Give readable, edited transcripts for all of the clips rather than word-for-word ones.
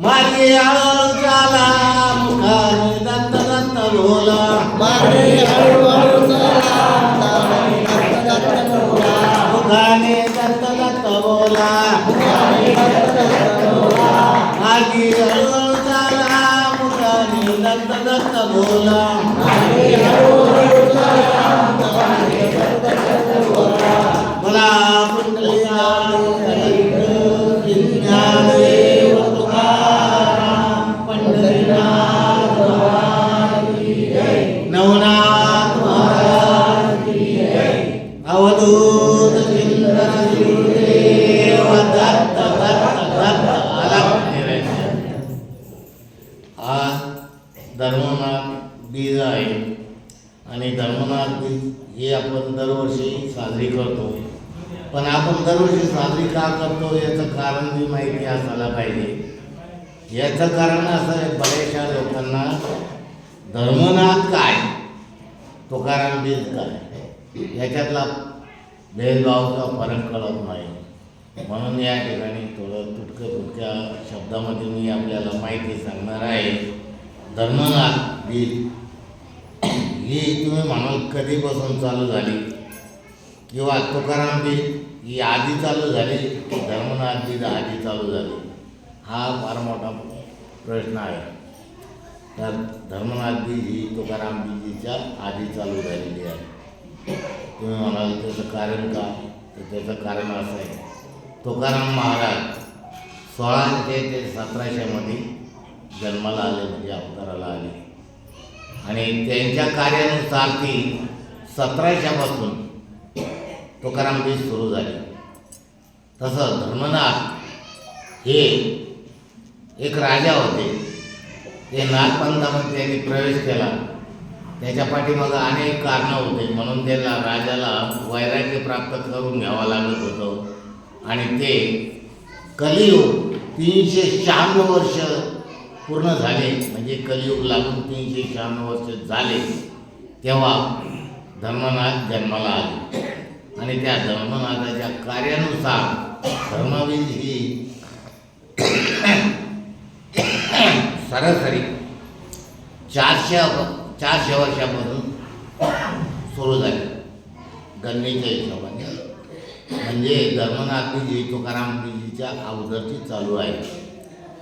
मागे हळूहळू चाला मुखाने दत्त दत्त बोला मागे हळूहळू चला दत्त दत्त बोला मुखाने दत्त दत्त बोला मुखाने दत्त दत्त बोला मागे हळूहळू चाला मुखाने दत्त दत्त बोला मागे हळूहळू चला मुखाने दत्त दत्त बोला मला पुंडलिका ज्ञानदेव तुकाराम पंढरीनाथ महाराज की जय नवनाथ महाराज की जय अवधूत चिंतन गुरुदेव दत्त दत्त दत्त अलग निरंजन. आज धर्मनाथ बीज आहे आणि धर्मनाथ बीज हे आपण दरवर्षी साजरी करतो. पण आपण दरवर्षी साजरी का करतो याचं कारण बी माहिती असायला पाहिजे. याचं कारण असं आहे, बऱ्याचशा लोकांना धर्मनाथ काय तुकाराम बीज काय याच्यातला भेदभावाचा फरक कळत नाही. म्हणून या ठिकाणी थोडं तुटक्या शब्दामध्ये मी आपल्याला माहिती सांगणार आहे. धर्मनाथ बीज ही तुम्ही म्हणाल कधीपासून चालू झाली किंवा तुकाराम बीज ही आधी चालू झाली की धर्मनाथ बीज आधी चालू झाली, हा फार मोठा प्रश्न आहे. तर धर्मनाथ बीज ही तुकाराम बीजीच्या आधी चालू झालेली आहे. तुम्ही म्हणाल त्याचं कारण का, तर त्याचं कारण असं आहे, तुकाराम महाराज 1600 ते 1700 जन्माला आले, म्हणजे अवताराला आले. आणि त्यांच्या कार्यानुसार ती 1700 तुकाराम बीज सुरू झाली. तसं धर्मनाथ हे एक राजा होते. ते नाथपंथामध्ये त्यांनी प्रवेश केला. त्याच्या पाठीमागं अनेक कारणं होते, म्हणून त्याला राजाला वैराग्य प्राप्त करून घ्यावं लागत होतं. आणि ते कलियुग 396 वर्ष पूर्ण झाले, म्हणजे कलियुग लागून 396 वर्ष झाले, तेव्हा धर्मनाथ जन्माला आले. आणि त्या धर्मनाथाच्या कार्यानुसार धर्मबीज ही सरासरी 400 वर्षापासून सुरू झाली गणनेच्या हिशोबाने. म्हणजे धर्मनाथ बीज ही तुकाराम बीजीच्या अगोदरची चालू आहे.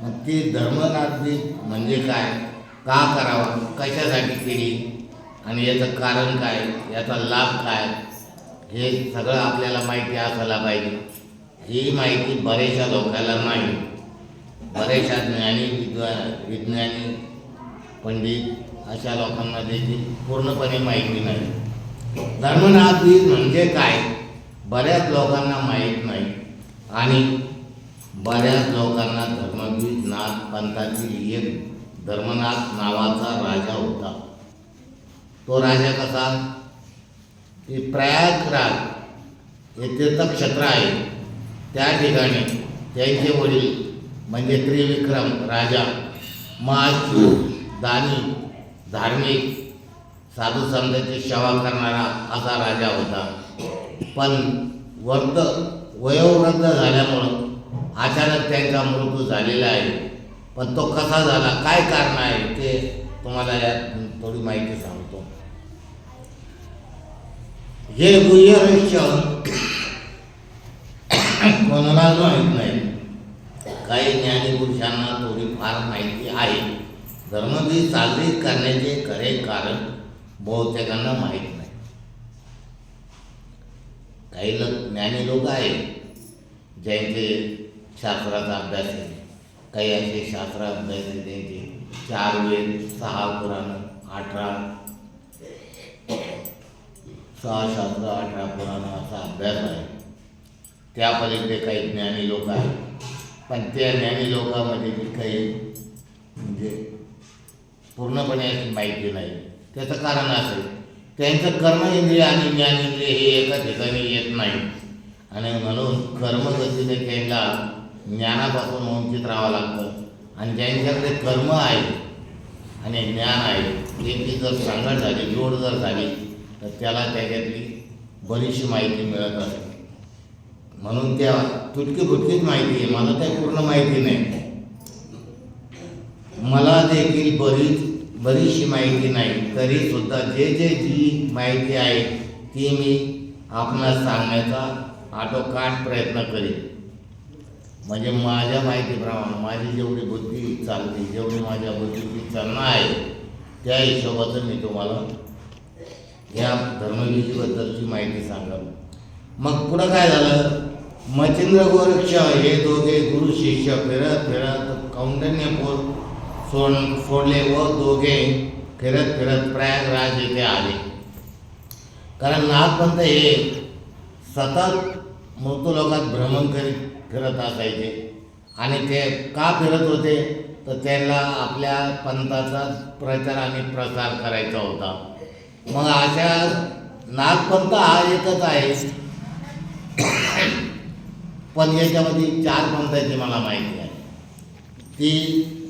मग ती धर्मनाथ बीज म्हणजे काय, का करावा, कशासाठी केली आणि याचं कारण काय, याचा लाभ काय, हे सगळं आपल्याला माहिती असायला पाहिजे. ही माहिती बऱ्याचशा लोकांना नाही. बऱ्याचशा ज्ञानी विज्ञानी पंडित अशा लोकांना देखील पूर्णपणे माहिती नाही. धर्मनाथ बीज म्हणजे काय बऱ्याच लोकांना माहीत नाही. आणि बऱ्याच लोकांना धर्मबीज नाथ पंथातील एक धर्मनाथ नावाचा राजा होता. तो राजा कसा, की प्रयागराज हे तीर्थक्षेत्र आहे, त्या ठिकाणी त्यांचे वडील म्हणजे त्रिविक्रम राजा महाशूर, दानी, धार्मिक, साधू संतांची सेवा करणारा असा राजा होता. पण वयोवृद्ध झाल्यामुळं अचानक त्यांचा मृत्यू झालेला आहे. पण तो कसा झाला, काय कारण आहे, ते तुम्हाला यात थोडी माहिती सांगतो. हे गुह्य रहस्य कोणालाच माहीत नाही. काही ज्ञानी पुरुषांना थोडीफार माहिती आहे. धर्मबीज साजरी करण्याचे खरे कारण बहुतेकांना माहीत नाही. काही ज्ञानी लोक आहेत ज्यांचे शास्त्राचा अभ्यास आहे. काही असे शास्त्र अभ्यास आहे त्यांचे 4 वेद, 6 पुराण, 6 शास्त्र, 18 पुराण असा अभ्यास आहे. त्या पलीकडे काही ज्ञानी लोक आहेत. पण त्या ज्ञानी लोकांमध्ये काही म्हणजे पूर्णपणे अशी माहिती नाही. त्याचं कारण असं, त्यांचं कर्मेंद्रिय आणि ज्ञानेंद्रिय हे एका ठिकाणी येत नाही. आणि म्हणून कर्मगतीने त्यांना ज्ञानापासून वंचित राहावं लागतं. आणि ज्यांच्याकडे कर्म आहे आणि ज्ञान आहे त्यांची जर सांगड झाली, जोड जर झाली, तर त्याला त्याच्यातली बरीचशी माहिती मिळत असते. म्हणून त्या तुटकी फुटकीच माहिती आहे, मला काही पूर्ण माहिती नाही. मला देखील बरीचशी माहिती नाही, तरी सुद्धा जी माहिती आहे ती मी आपणास सांगण्याचा आटोकाट प्रयत्न करेन. म्हणजे माझ्या माहितीप्रमाणे माझी जेवढी बुद्धी चालते, जेवढी माझ्या बुद्धीची चालना आहे त्या हिशोबाचं मी तुम्हाला या धर्मवीरबद्दलची माहिती सांगाल. मग पुढं काय झालं, मच्छिंद्र गोरक्ष हे दोघे गुरु शिष्य फिरत फिरत कौंडण्यपूर सोडले व दोघे फिरत फिरत प्रयागराज येथे आले. कारण नागपंथ हे सतत मृत्यूलोकात भ्रमण फिरत असायचे आणि ते का फिरत होते तर त्यांना आपल्या पंथाचा प्रचार आणि प्रसार करायचा होता. मग अशा नागपंथ हा एकच आहे, पण याच्यामध्ये 4 पंथाची मला माहिती आहे. ती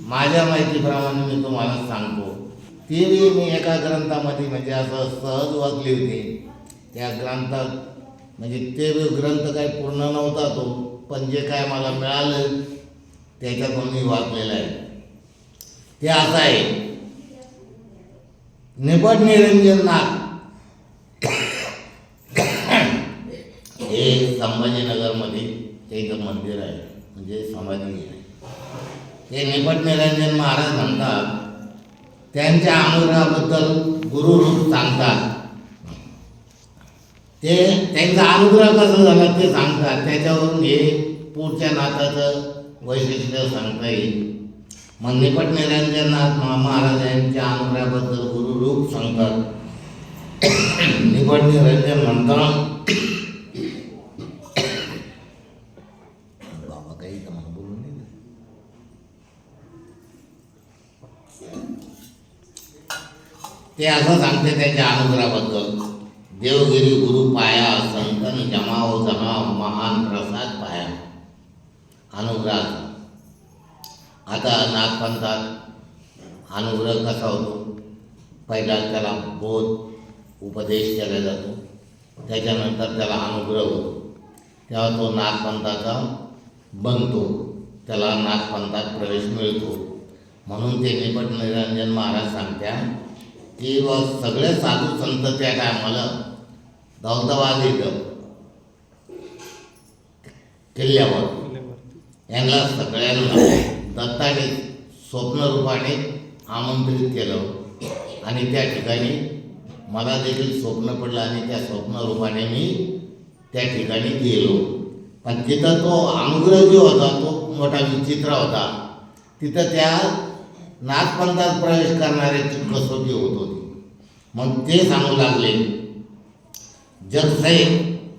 माझ्या माहितीप्रमाणे मी तुम्हाला सांगतो. ती मी एका ग्रंथामध्ये म्हणजे असं सहज वाचली होती. त्या ग्रंथात म्हणजे ते ग्रंथ काही पूर्ण नव्हता तो, पण जे काय मला मिळालं त्याच्यातून मी वाचलेलं आहे. ते असं आहे, निपट निरंजन नाग हे संभाजीनगरमध्ये एक मंदिर आहे, म्हणजे समाधी आहे. ते निपट निरंजन महाराज म्हणतात, त्यांच्या अनुग्रहाबद्दल गुरुरूप सांगतात. ते त्यांचा अनुग्रह कसा झाला ते सांगतात. त्याच्यावरून हे पुढच्या नाथाचं वैशिष्ट्य सांगता येईल. मग निपट निरंजननाथ महाराज यांच्या अनुग्रहाबद्दल गुरुरूप सांगतात. निपट निरंजन म्हणतात, बाबा काही का मला बोलून नाही. ते असं सांगते त्यांच्या अनुग्रहाबद्दल, देवगिरी गुरु पाया संतन जमाव जमाव महान प्रसाद पाया. अनुग्रहाचा आता नागपंथात अनुग्रह कसा होतो, पहिला त्याला बोध उपदेश केला जातो, त्याच्यानंतर त्याला अनुग्रह होतो, तेव्हा तो नागपंथाचा बनतो, त्याला नागपंथात प्रवेश मिळतो. म्हणून ते निपट निरंजन महाराज सांगत्या की सगळे साधू संत त्या टायमाला दौलताबाद इथं किल्ल्यावर यांना सगळ्यांना दत्ताने स्वप्नरूपाने आमंत्रित केलं आणि त्या ठिकाणी मला देखील स्वप्न पडलं आणि त्या स्वप्नरूपाने मी त्या ठिकाणी गेलो. पण तिथं तो अनुग्रह जो होता तो मोठा विचित्र होता. तिथं त्या नागपंथात प्रवेश करणाऱ्याची कसोटी होत होती. मग ते सांगू लागले, जगसई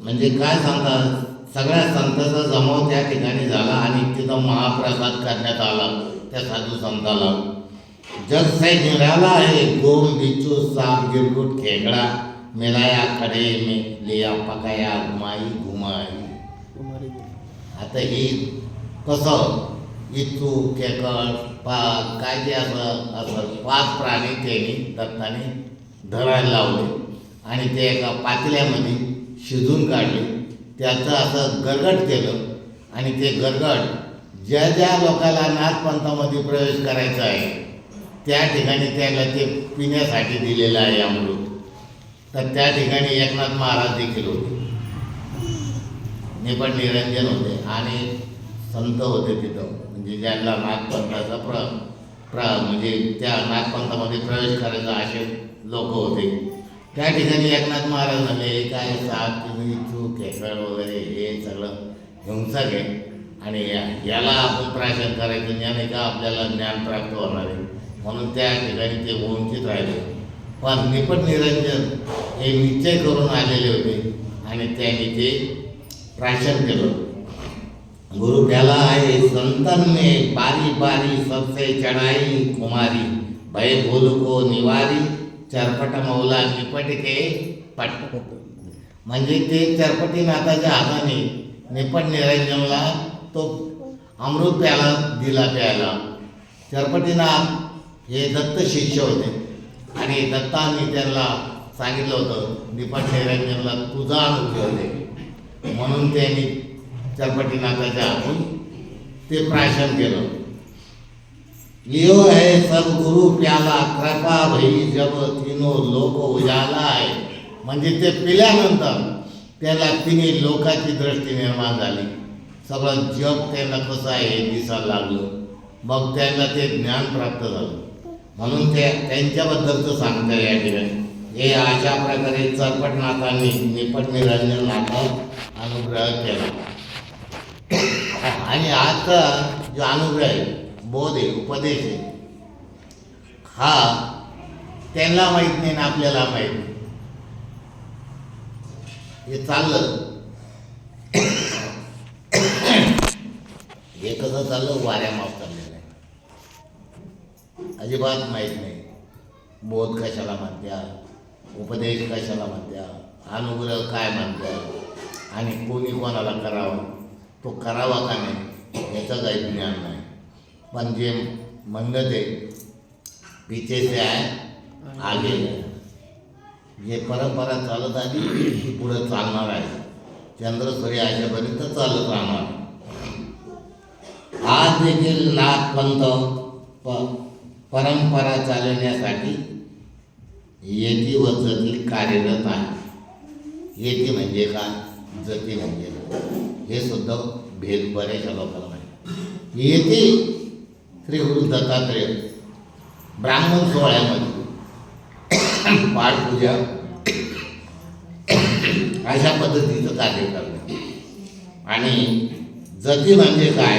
म्हणजे काय सांगतात, सगळ्या संतांचा जमाव त्या ठिकाणी झाला आणि तिथं महाप्रसाद करण्यात आला त्या साधू संताला. जगसई निराला आहे, गोम बिच्छू साप गिरगुट खेकडा मिलाया खडे में लिया पकाया घुमाई घुमाई. आता ही कसं इच्छू खेकड पाक काय ते असं 5 प्राणी त्यांनी दत्ताने धरायला लावले आणि ते एका पातेल्यामध्ये शिजून काढले. त्याचं असं गरगट केलं आणि ते गरगट ज्या ज्या लोकांना नागपंथामध्ये प्रवेश करायचा आहे त्या ठिकाणी त्याला ते पिण्यासाठी दिलेलं आहे अमृत. तर त्या ठिकाणी एकनाथ महाराज देखील होते, निपट निरंजन होते आणि संत होते तिथं, म्हणजे ज्यांना नागपंथाचा म्हणजे त्या नागपंथामध्ये प्रवेश करायचा असे लोक होते. त्या ठिकाणी एकनाथ महाराज म्हणले, काय साप चूक खेकड वगैरे हे सगळं हिंसक आहे आणि याला आपण प्राशन करायचं, याने का आपल्याला ज्ञान प्राप्त होणार आहे. म्हणून त्या ठिकाणी ते वंचित राहिले. पण निपट निरंजन हे निश्चय करून आलेले होते आणि त्यांनी ते प्राशन केलं. गुरु प्याला आहे संतन में बारी बारी सबसे चढ़ाई कुमारी भय भूल को निवारी चरपट मौला निपट के पट. म्हणजे ते चरपटीनाथाच्या हाताने निपट निरंजनला तो अमृत प्याला दिला प्यायला. चरपटीनाथ हे दत्त शिष्य होते आणि दत्तांनी त्यांना सांगितलं होतं निपट निरंजनला तुझा अनुभव दे, म्हणून त्यांनी चरपटीनाथाच्या हातून ते प्राशन केलं. लियो है सब गुरु प्याला कृपा भई जब तीनों लोक उजाला आहे. म्हणजे ते पिल्यानंतर त्याला तिन्ही लोकाची दृष्टी निर्माण झाली. सगळं जग त्यांना कसं आहे हे दिसायला लागलं. मग त्यांना ते ज्ञान प्राप्त झालं. म्हणून ते त्यांच्याबद्दलचं सांगतं या ठिकाणी. हे अशा प्रकारे चरपटनाथांनी निपट निरंजन नाथात अनुग्रह केला. आणि आजचा जो अनुग्रह आहे, बोध आहे, उपदेश आहे, हा त्यांना माहीत नाही ना आपल्याला माहीत नाही. हे चाललं हे कसं चाललं वाऱ्या माप चाललेलं आहे. अजिबात माहीत नाही बोध कशाला म्हणत्या, उपदेश कशाला म्हणत्या, अनुग्रह काय म्हणत्या, आणि कोणी कोणाला करावा, तो करावा का नाही याचं काही ज्ञान नाही. पण जे म्हणणं ते पीछे से आहे आगे आहे. जे परंपरा चालत आली ती पुढं चालणार आहे. चंद्र सूर्य अशापर्यंत चालत राहणार. आज देखील नाथपंथ परंपरा चालवण्यासाठी येती व जती कार्यरत आहे. येती म्हणजे काय, जती म्हणजे काय, हे सुद्धा भेद बऱ्याचशा लोकांना माहिती. येती श्री गुरु दत्तात्रेय ब्राह्मण सोहळ्यामध्ये पाठपूजा अशा पद्धतीचं कार्य करणे. आणि जती म्हणजे काय,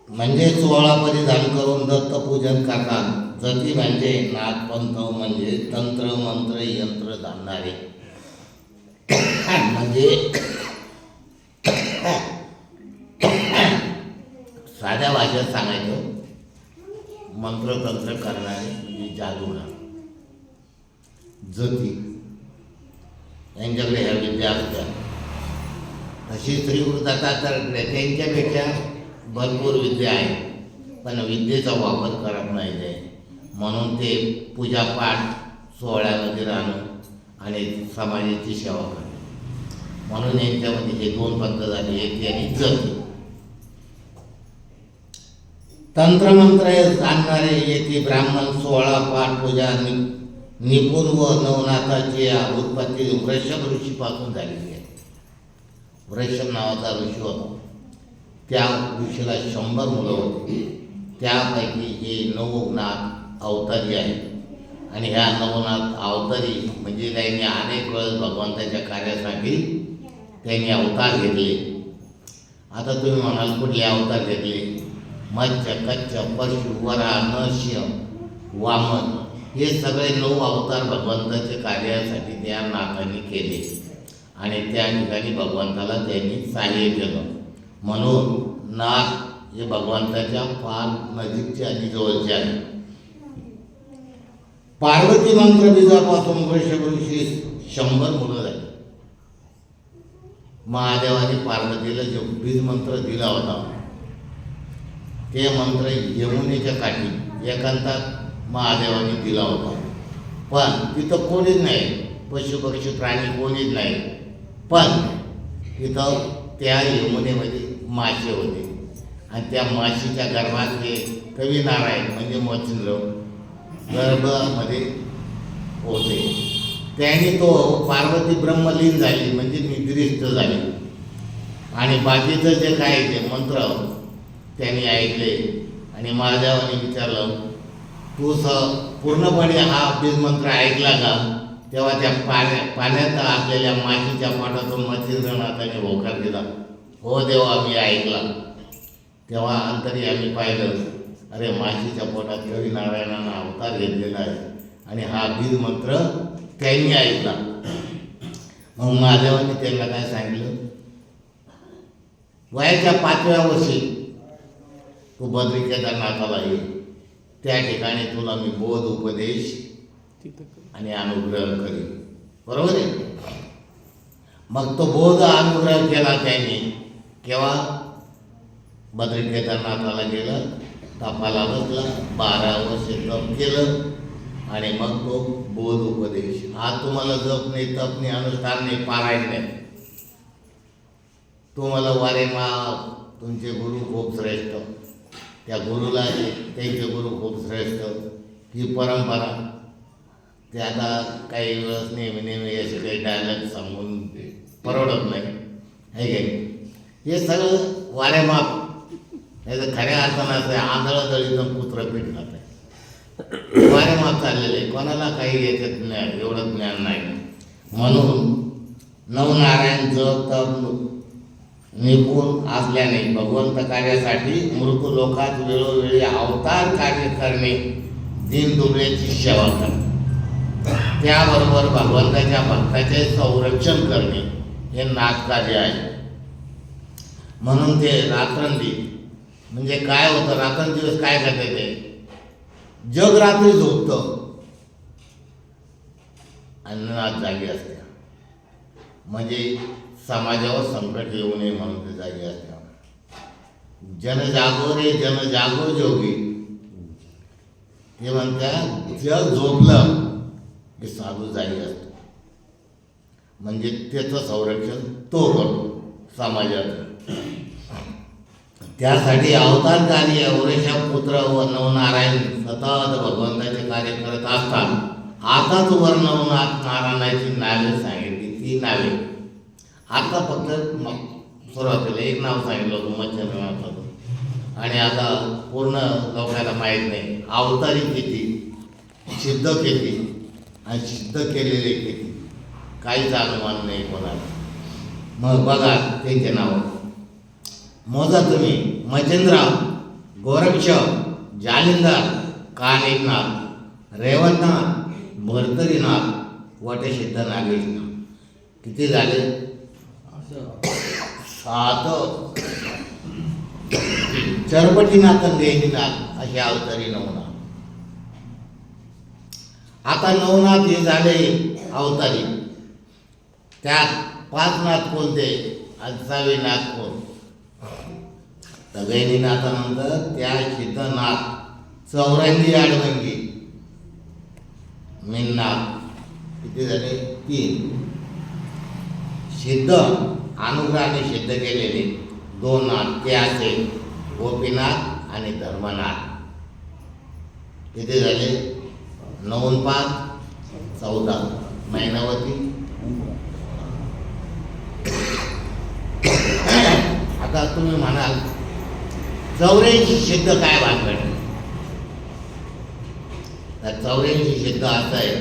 म्हणजे 16 परिधान करून दत्तपूजन करतात. जती म्हणजे नाथपंथ म्हणजे तंत्र मंत्र यंत्र जाणणारे. म्हणजे साध्या भाषेत सांगायचं मंत्रतंत्र करणारे म्हणजे जादूगार. जती यांच्याकडे ह्या विद्या असत्या. तशी श्री गुरु दत्तात्रेय त्यांच्यापेक्षा भरपूर विद्या आहे, पण विद्येचा वापर करत नाही ते. म्हणून ते पूजापाठ सोहळ्यामध्ये राहणं आणि समाजाची सेवा करणं. म्हणून यांच्यामध्ये हे दोन पद्धत झाली, येती आणि जती. तंत्रमंत्र जाणणारे येती ब्राह्मण 16 पाठ पूजा निपुण व नवनाथाची उत्पत्ती वृषभ ऋषीपासून झालेली आहे. वृषभ नावाचा ऋषी होता. त्या ऋषीला 100 मुलं होती. त्यापैकी हे नवनाथ अवतारी आहे. आणि ह्या नवनाथ अवतारी म्हणजे त्यांनी अनेक वेळेस भगवंताच्या कार्यासाठी त्यांनी अवतार घेतले. आता तुम्ही म्हणाल कुठले अवतार घेतले? मत्स्य कच्छ पशु वरा नरसिंह वामन हे सगळे 9 अवतार भगवंताच्या कार्यासाठी त्या नाथांनी केले. आणि त्या ठिकाणी भगवंताला त्यांनी सहाय्य केलं. म्हणून नाथ हे भगवंताच्या फार नजीकचे आणि जवळचे आहे. पार्वती मंत्र बीजापासून वृषभ ऋषी 100 मुलं झाली. महादेवाने पार्वतीला जो बीज मंत्र दिला होता ते मंत्र यमुनेच्या काठी एकांतात महादेवाने दिला होता. पण तिथं कोणीच नाही, पशुपक्षी प्राणी कोणीच नाही. पण तिथं त्या यमुनेमध्ये मासे होते. आणि त्या माशीच्या गर्भात हे कवी नारायण म्हणजे मच्छिंद्र गर्भामध्ये होते. त्याने तो पार्वती ब्रह्मलीन झाली म्हणजे निद्रिस्त झाली. आणि बाकीचं जे काय ते मंत्र त्यांनी ऐकले. आणि महादेवाने विचारलं तू पूर्णपणे हा बीज मंत्र ऐकला का? तेव्हा त्या पाण्यात असलेल्या माशीच्या पोटातून मच्छिंद्रनाथाने होकार दिला. हो देवा मी ऐकला. तेव्हा अंतरी आम्ही पाहिलं अरे माशीच्या पोटात कवी नारायणानं अवतार घेतलेला आहे आणि हा बीज मंत्र त्यांनी ऐकला. मग महादेवाने त्यांना काय सांगितलं, वयाच्या 5व्या वर्षी तू बद्री केदारनाथाला ये. त्या ठिकाणी तुला मी बोध उपदेश आणि अनुग्रह करेन. बरोबर आहे. मग तो बोध अनुग्रह केला त्यांनी. केव्हा? बद्री केदारनाथाला गेलं, तपाला बसला, 12 वर्ष तप केलं आणि मग तो बोध उपदेश. आज तुम्हाला जप नाही, तप नाही, अनुष्ठान नाही, पारायण नाही. तुम्हाला वारे मा तुमचे गुरु खूप श्रेष्ठ, त्या गुरुला त्यांचे गुरु खूप श्रेष्ठ, ही परंपरा. ते आता काही वेळेस नेहमी असे काही डायलॉग सांगून परवडत नाही, आहे की हे सगळं वारेमाप. नाही तर खऱ्या अर्थानं असं आंधळं दळीतून कुत्रं पीठ खात आहे, वारेमाप चाललेलं आहे. कोणाला काही याच्यात ज्ञान, एवढं ज्ञान नाही. म्हणून नवनारायणचं तप निपुण असल्याने भगवंत कार्यासाठी मृत्यू लोकात वेळोवेळी अवतार कार्य करणे, दीनदुबळ्याची सेवा करणे, त्याबरोबर भगवंताच्या भक्ताचे संरक्षण करणे हे नाथकार्य आहे. म्हणून ते रात्रंदिवस म्हणजे काय होतं, रात्रंदिवस काय करते ते, जग रात्री झोपतं आणि नाथ जागी असते. म्हणजे समाजावर संकट येऊ नये म्हणून ते जागी असते. जन जागो रे जन जागो जोगी, ते म्हणतात जग झोपलं की साधू जागी असतो. म्हणजे त्याचं संरक्षण तो करतो समाजाचं. त्यासाठी अवतार कार्य औरेशा पुत्र व नवनारायण सतत भगवंताचे कार्य करत असतात. आताच वर नवनाथ नारायणाची नावे सांगितली, ती नावे आता फक्त सुरुवातीला एक नाव सांगितलं होतं मच्छरनाथाचं, आणि आता पूर्ण लोकांना माहीत नाही अवतारी किती, सिद्ध किती आणि सिद्ध केलेले किती, काहीच अनुमान नाही कोणाला. मग बघा त्यांचे नाव मोजा तुम्ही. मच्छिंद्रराव, गोरक्ष, जालिंदर, कानिकनाथ, रेवतनाथ, भरतरीनाथ, वटसिद्ध नागेशनाथ. किती झाले? 7. चरपटीनाथ आणि देहीनाथ असे अवतारी नवनाथ. आता नवनाथ हे झाले अवतारी. त्यात 5 नाथ कोणते आणि 6वे नाथ कोण? गैनीनाथानंतर त्या सिद्धनाथ 84 आडवंगी मिननाथ. किती झाले? 3. सिद्ध अनुग्रहाने सिद्ध केलेले 2 नाथ ते असे गोपीनाथ आणि धर्मनाथ. किती झाले? 9 5 14. मैनावती. आता तुम्ही म्हणाल 84 सिद्ध काय भानगड? तर 84 सिद्ध असं आहे,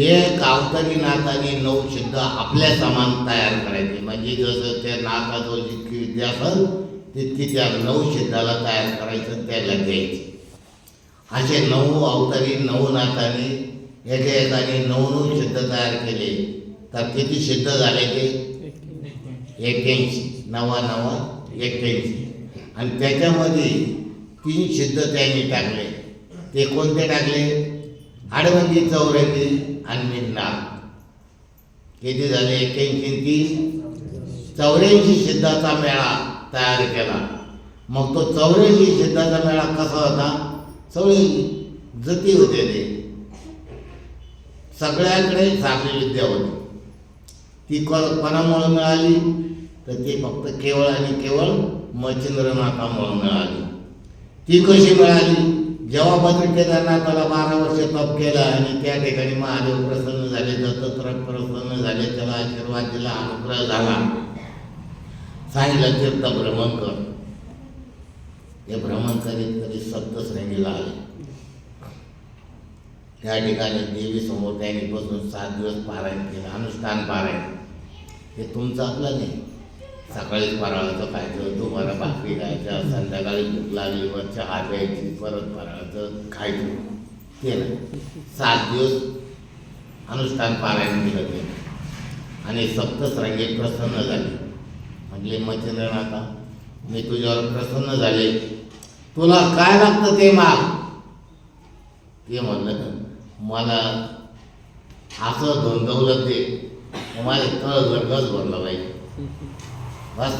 एक अवतारी नाथाने 9 सिद्ध आपल्या समान तयार करायचे. म्हणजे जसं त्या नाथाचं जितकी विद्या असेल तितकी त्या 9 सिद्धाला तयार करायचं, त्याला द्यायचे. असे 9 अवतारी 9 नाथाने एकाने 9 सिद्ध तयार केले. तर किती सिद्ध झाले ते? 81. 9 9 81. आणि त्याच्यामध्ये 3 सिद्ध त्यांनी टाकले. ते कोणते टाकले? आडवंगी, 84 आणि मिननाथ. किती झाले? 81 3 84 सिद्धाचा मेळा तयार केला. मग तो 84 सिद्धाचा मेळा कसा होता? सगळे जती होते, ते सगळ्याकडे साखळी विद्या होती. ती कोणामुळे मिळाली? तर ती फक्त केवळ आणि केवळ मच्छिंद्रनाथामुळे मिळाली. ती कशी मिळाली? जेव्हा बद्री केदारनाथाला 12 वर्ष तप केलं आणि त्या ठिकाणी महादेव प्रसन्न झाले, दत्तात्रय प्रसन्न झाले, त्याला आशीर्वाद दिला, अनुग्रह झाला. सांगितलं तीर्थ भ्रमण कर. हे भ्रमण करीत करीत सप्तश्रेणीला आले. त्या ठिकाणी देवी समोर त्यांनी बसून 7 दिवस पारायण केलं, अनुष्ठान पारायण. हे तुमचं आपलं नाही. सकाळीच फराळाचं खायचं, दुपारा भाकरी खायच्या, संध्याकाळी भूक लागली वर चहा प्यायची, परत फराळाचं खायचं, ते नाही. 7 दिवस अनुष्ठान पारायण केलं ते. आणि सप्तश्रृंगी प्रसन्न झाले. म्हटले मच्छिंद्रनाथा, मी तुझ्यावर प्रसन्न झाले, तुला काय लागतं ते माग. ते म्हणलं मला असं धोंदवलं ते माझे तळ गडगच भरला पाहिजे, बस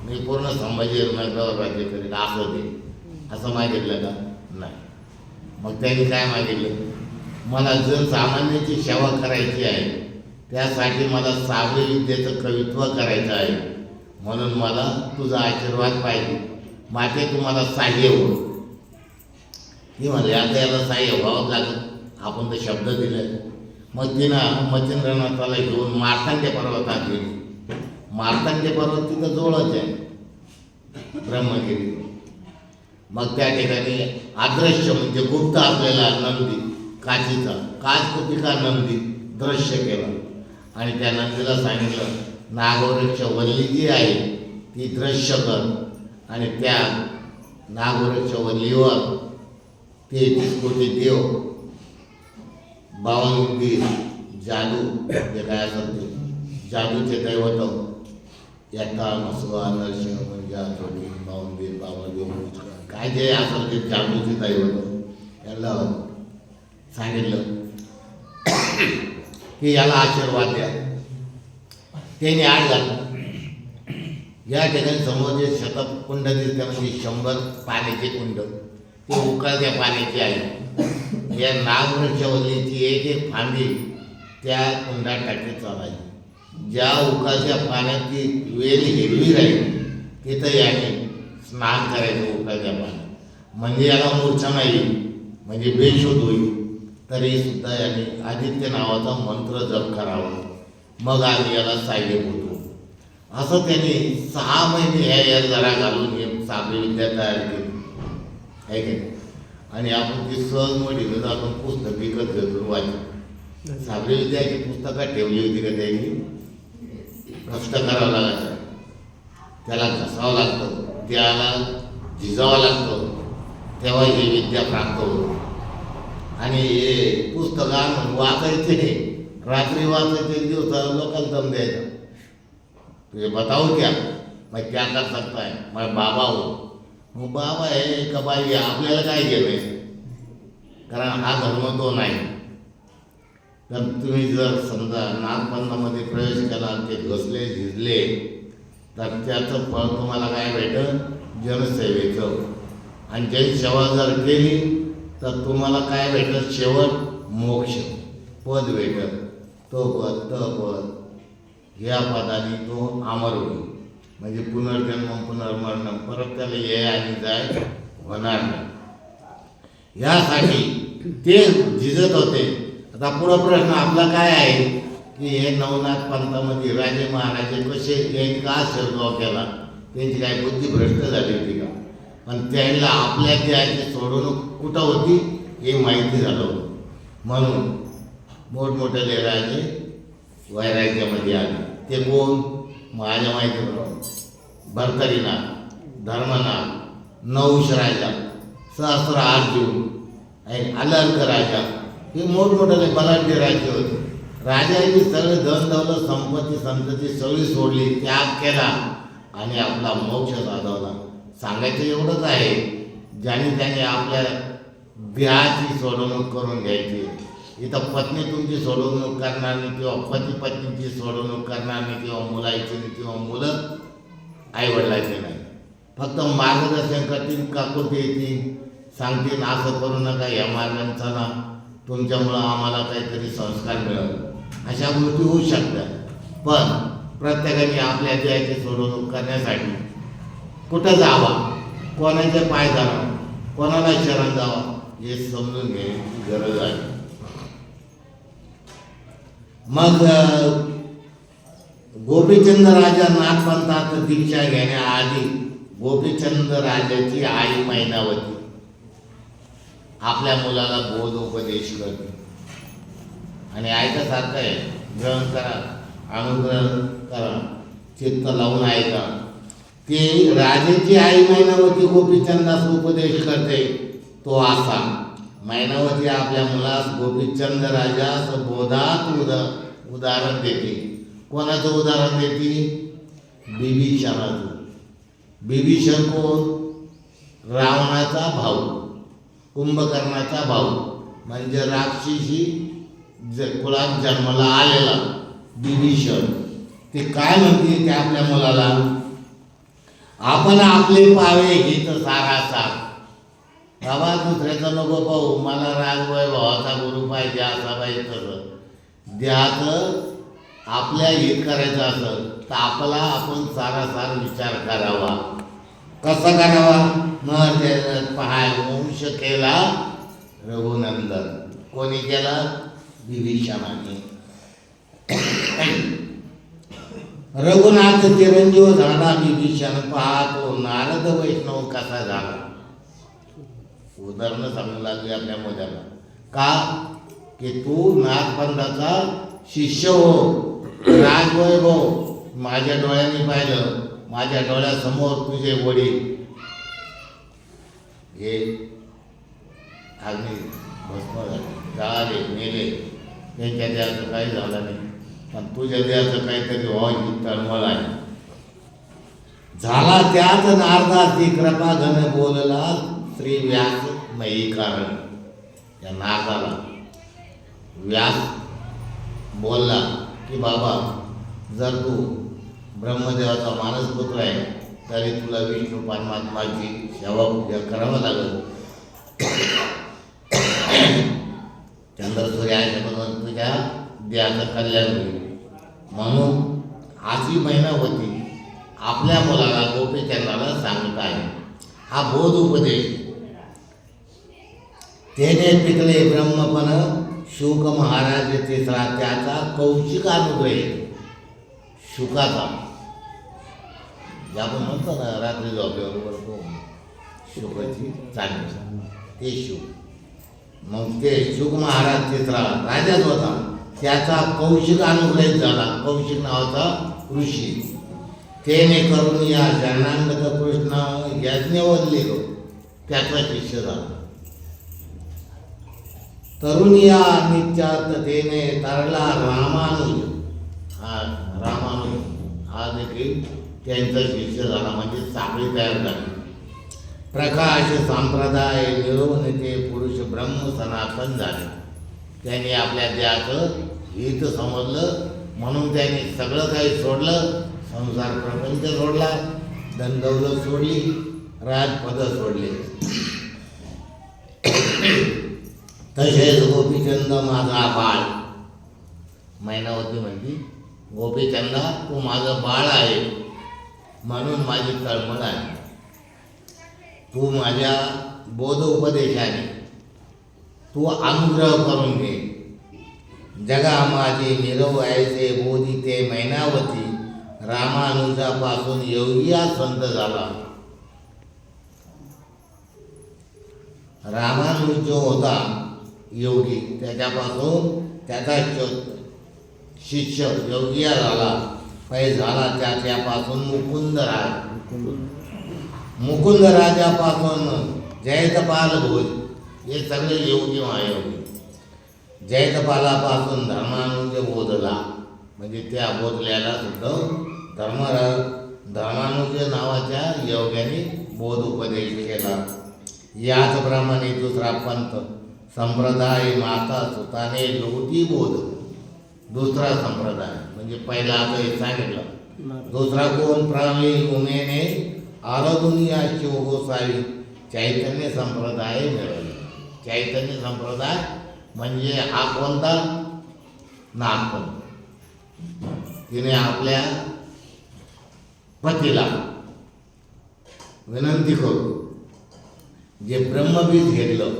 मी पूर्ण संभाजी नगरावर राज्य करीत असं ते. असं मागितलं का? नाही. मग त्यांनी काय मागितलं? मला जनसामान्याची सेवा करायची आहे, त्यासाठी मला सावळी विद्येचं कवित्व करायचं आहे, म्हणून मला तुझा आशीर्वाद पाहिजे. माते तुम्हाला साह्य हो. ती म्हणले आता याला साह्य व्हावंच लागत, आपण तर शब्द दिले. मग तिनं मच्छिंद्रनाथाला घेऊन मार्तंड्य पर्वतात गेली. मार्तंड्य पर्वत तिथं जवळच आहे ब्रह्मगिरी. मग त्या ठिकाणी अदृश्य म्हणजे गुप्त असलेला नंदी, काचीचा काचकुटिका नंदी दृश्य केला आणि त्या नंदीला सांगितलं नागवृक्ष वल्ली जी आहे ती दृश्य कर. आणि त्या नागवृक्ष वल्लीवर 33 कोटी देव, 52 जादू जे काय असेल ते जादूचे दैवत यथा मसवा नरसिंह म्हणजे आठवडी 52 काय जे असेल ते जादूचे दैवत याला सांगितलं की याला आशीर्वाद द्या. त्याने आड घातलं. या ठिकाणी समोर जे शतकुंड दिसते म्हणजे 100 पाण्याचे कुंड ते उकळत्या पाण्याची आहे. या नागवृक्षवल्लीची एक एक फांदी त्या कुंडात टाकली चालायची. ज्या उकळत्या पाण्याची वेल हिरवी राहील तिथं याने स्नान करायचं उकळत्या पाण्यात. म्हणजे याला मूर्छा नाही, म्हणजे बेशुद्ध होईल. तरी सुद्धा याने आदित्य नावाचा मंत्र जप करावा, मग आम्ही याला साह्य होतो. असं त्यांनी 6 महिने ह्या जरा घालून हे साबरी विद्या तयार केली आहे की. आणि आपण ती सहज म्हटली तर आपण पुस्तक विकत घेऊन वाचतो. साबरी विद्याची पुस्तकं ठेवली होती का त्यांनी, कष्ट करावं लागायचं, त्याला घसावं लागतं, त्याला झिजावं लागतं, तेव्हा ही विद्या प्राप्त होते. आणि हे पुस्तकां वाचायचे रात्री वाचायचे, दिवसा लोकांना दम द्यायचा. तुझे बताओ क्या, मैं क्या कर सकता है, मैं बाबा हूँ. मग बाबा आहे का बाई आपल्याला काय गेलं, कारण हा धर्म तो नाही. तर तुम्ही जर समजा नागपंथामध्ये प्रवेश केला, ते घसले झिजले तर त्याचं फळ तुम्हाला काय भेटलं, जनसेवेचं. आणि जनसेवा जर केली तर तुम्हाला काय भेटत, शेवट मोक्ष पद भेटत. तो पद पद ह्या पदाने तो अमर होईल. म्हणजे पुनर्जन्म पुनर्मरण, परत त्याला ये आणि जाय होणार नाही. यासाठी ते झिजत होते. आता पुढं प्रश्न आपला काय आहे की हे नवनाथ पंथामध्ये राजे महाराजे कसे, यांनी का शिरगाव केला, त्यांची काय बुद्धी भ्रष्ट झाली होती का. पण त्यांना आपल्या देहाची सोडवणूक कुठं होती हे माहिती झालं होतं. म्हणून मोठमोठे राजे वैराग्यामध्ये आले. ते कोण, माझ्या माहितीप्रमाणे भर्तरीनाथ, धर्मनाथ, नहुष राजा, सहस्र अर्जुन आणि अलर्क राजा, हे मोठमोठे बलाढ्य राज्य होते. राजांनी सगळे धन दौलत संपत्ती संतती सगळी सोडली, त्याग केला आणि आपला मोक्ष साधवला. सांगायचं एवढंच आहे, ज्याने त्याने आपल्या देहाची सोडवणूक करून घ्यायची. इथं पत्नी तुमची सोडवणूक करणार नाही, किंवा पती पत्नीची सोडवणूक करणार नाही, किंवा मुलाची नाही, किंवा मुलं आईवडिलाची नाही. फक्त मार्गदर्शन करतील, काकुती येतील, सांगतील असं करू नका, या मार्गाने चला, तुमच्यामुळं आम्हाला काहीतरी संस्कार मिळाले, अशा गोष्टी होऊ शकतात. पण प्रत्येकाने आपल्या देहाची सोडवणूक करण्यासाठी कुठं जावा, कोणाचे पाय धरावा, कोणाला शरण जावा हे समजून घ्यायची गरज आहे. मग गोपीचंद राजा नाथपंथात दीक्षा घेण्याआधी गोपीचंद राजाची आई मैनावती आपल्या मुलाला बोध उपदेश करते. आणि ऐकासारखं आहे, ग्रहण करा, अनुग्रह करा, चित्त लावून ऐका. ती राजाची आई मैनावती गोपीचंदास उपदेश करते. तो असा, मैनावती आपल्या मुलास गोपीचंद राजास बोधात उदाहरण देते. कोणाचं उदाहरण देते? बिभीषणाचं. बिभीषण कोण? रावणाचा भाऊ, कुंभकर्णाचा भाऊ, म्हणजे राक्षसी कुळात जन्माला आलेला बिभीषण. ते काय म्हणते त्या आपल्या मुलाला, आपण आपले पावे हित सारासा. बाबा दुसऱ्याचं नको पाहू, मला रागवाय भावाचा गुरु पाहिजे, असा पाहिजे, तसं द्याचं. आपल्या हित करायचं असेल तर आपला आपण सारासार विचार करावा. कसा करावा न पहाय वंश केला रघुनंदन. कोणी केला? विभीषणाने. रघुनाथ चिरंजीव झाला विभीषण. पाहतो नारद वैष्णव कसा झाला. उदाहरणं सांगू लागली आपल्या मोद्याला. का? की तू नाथपंथाचा शिष्य हो, राजवैभव माझ्या डोळ्यांनी पाहिलं. माझ्या डोळ्यासमोर तुझे वडील हे अग्नी भस्म झाले, मेले. त्यांच्या देहाचं काही झालं नाही, पण तुझ्या देहाचं काहीतरी व्हावं तळमळ आहे. झाला त्याच नारदाची कृपा घन बोलला श्री व्यास मयी कारण. या नारदाला व्यास बोलला की बाबा, जर तू ब्रह्मदेवाचा मानसपुत्र आहे तरी तुला विष्णू परमात्माची सेवा पूजा करावं लागेल. चंद्र सूर्याच्यापासून तुझ्या देहाचं कल्याण होईल. म्हणून आजही महिना होती आपल्या मुलाला गोपीचंदाला सांगत आहे. हा बोध उपदेश. तेने पिकले ब्रह्मपण शुक महाराज तिसरा. त्याचा कौशिक अनुग्रह शुकाचा. जे आपण म्हणतो ना रात्री झोपल्याबरोबर शुकाची चांगली, ते शुक. मग ते शुक महाराज तिसरा राजाच होता. त्याचा कौशिक अनुग्रह झाला. कौशिक नावाचा ऋषी. त्याने करून या शरणांगत कृष्ण यज्ञवल्ली त्याचा शिष्य झाला. तरुणिया नित्यात तेने तरला रामानुज. हा रामानुज हा देखील त्यांचा शिष्य झाला. म्हणजे साखळी तयार झाली. प्रकाश संप्रदाय मिळवून ते पुरुष ब्रह्म सनातन झाले. त्यांनी आपल्या देहाचं हित समजलं, म्हणून त्यांनी सगळं काही सोडलं. संसार प्रपंच सोडला, धनदौलत सोडली, राजपद सोडले. तसेच गोपीचंद माझा बाळ. मैनावती म्हणती, गोपीचंदा तू माझं बाळ आहे, म्हणून माझी तळमळ आहे. तू माझ्या बोध उपदेशाने तू अनुग्रह करून घे. जगा माझे निरव ऐसे बोधिते मैनावती. रामानुजापासून योगिया संत झाला. रामानुज जो होता योगी, त्याच्यापासून त्याचा शिष्य योगिया झाला. पै झाला त्याच्यापासून मुकुंदराज. मुकुंदराजापासून जयतपाल भोज. हे सगळे योगी महायोगी. जयतपालापासून धर्मानुज बोधला. म्हणजे त्या बोधल्याला सुद्धा धर्मानुज नावाच्या योग्याने बोध उपदेश केला. याचप्रमाणे दुसरा पंथ संप्रदाय माता सुताने लोटी बोध. दुसरा संप्रदाय म्हणजे पहिला आता हे सांगितलं. दुसरा कोण? प्रवीण उमेने आराधुनिया शिव गोसावी चैतन्य संप्रदाय मिळवला. चैतन्य संप्रदाय म्हणजे हा कोणता? नागपंथ. तिने आपल्या पतीला विनंती करू जे ब्रह्मबीज घेतलं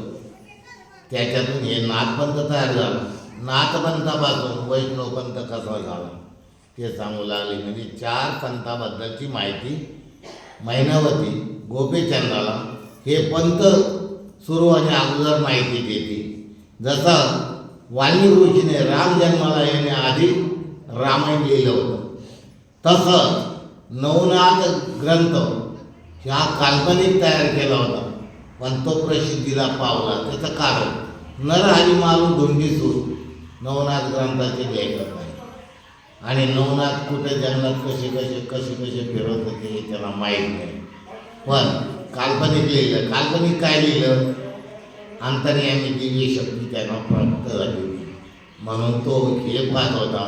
त्याच्यातून हे नाथपंथ तयार झाला. नाथपंथापासून वैष्णवपंथ कसा झाला ते सांगू लागले. म्हणजे 4 पंथाबद्दलची माहिती मैनावती गोपीचंदाला हे पंथ सुरू आणि अगोदर माहिती देते. जसं वाल्मिकी ऋषीने राम जन्माला येण्याआधी रामायण लिहिलं होतं, तसं नवनाथ ग्रंथ हा काल्पनिक तयार केला होता, पण तो प्रसिद्धीला पावला. त्याचं कारण नरहरी मालू धोंडीसूर नवनाथ ग्रंथाचे लेखक आहे. आणि नवनाथ कुठे जंगलात कसे फिरत होते हे त्याला माहीत नाही. पण काल्पनिक लिहिलं. काल्पनिक काय लिहिलं? अंतर्यामी दिव्य शक्ती त्यांना प्राप्त झाली होती. म्हणून तो हे पाहत होता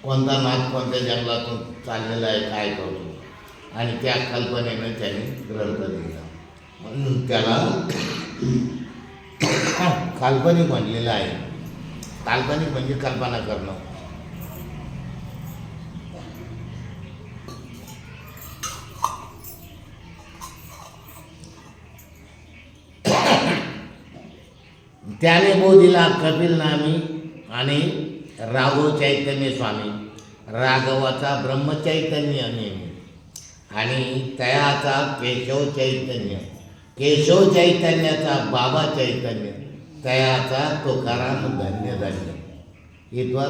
कोणता नाथ कोणत्या जंगलातून चाललेला आहे, काय करतो. आणि त्या कल्पनेनं त्याने ग्रंथ लिहिला. म्हणून त्याला काल्पनिक म्हणलेलं आहे. काल्पनिक म्हणजे कल्पना करणं. त्याने बोधिला कपिल नामी आणि राघव चैतन्य स्वामी, राघवाचा ब्रह्मचैतन्य नेमी आणि तयाचा केशव चैतन्य, केशव चैतन्याचा बाबा चैतन्य, तयाचा तुकाराम धन्य धन्य. इथवर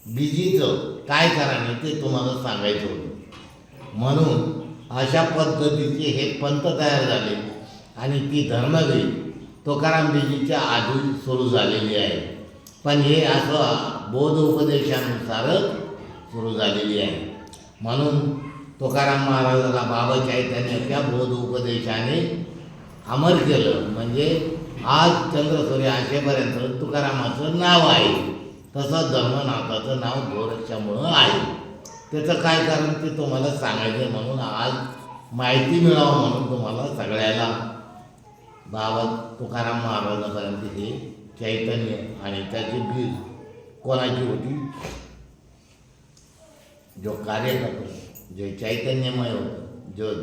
बीजीचं काय कारण ते तुम्हाला सांगायचं होतं. म्हणून अशा पद्धतीचे हे पंथ तयार झाले आणि ती धर्मवीर तुकाराम बीजीच्या आधी सुरू झालेली आहे. पण हे असं बोध उपदेशानुसारच सुरू झालेली आहे. म्हणून तुकाराम महाराजाला बाबा चैतन्याच्या बोध उपदेशाने अमर केलं. म्हणजे आज चंद्रसूर्य असेपर्यंत तुकारामाचं नाव आहे. तसं धर्मनाथाचं नाव गोरक्षामुळं आहे. त्याचं काय कारण ते तुम्हाला सांगायचं म्हणून आज माहिती मिळावं म्हणून तुम्हाला सगळ्याला बाबा तुकाराम महाराजापर्यंत हे चैतन्य आणि त्याची बीज कोणाची होती, जो कार्य करतो, जे चैतन्यमय होतं, जो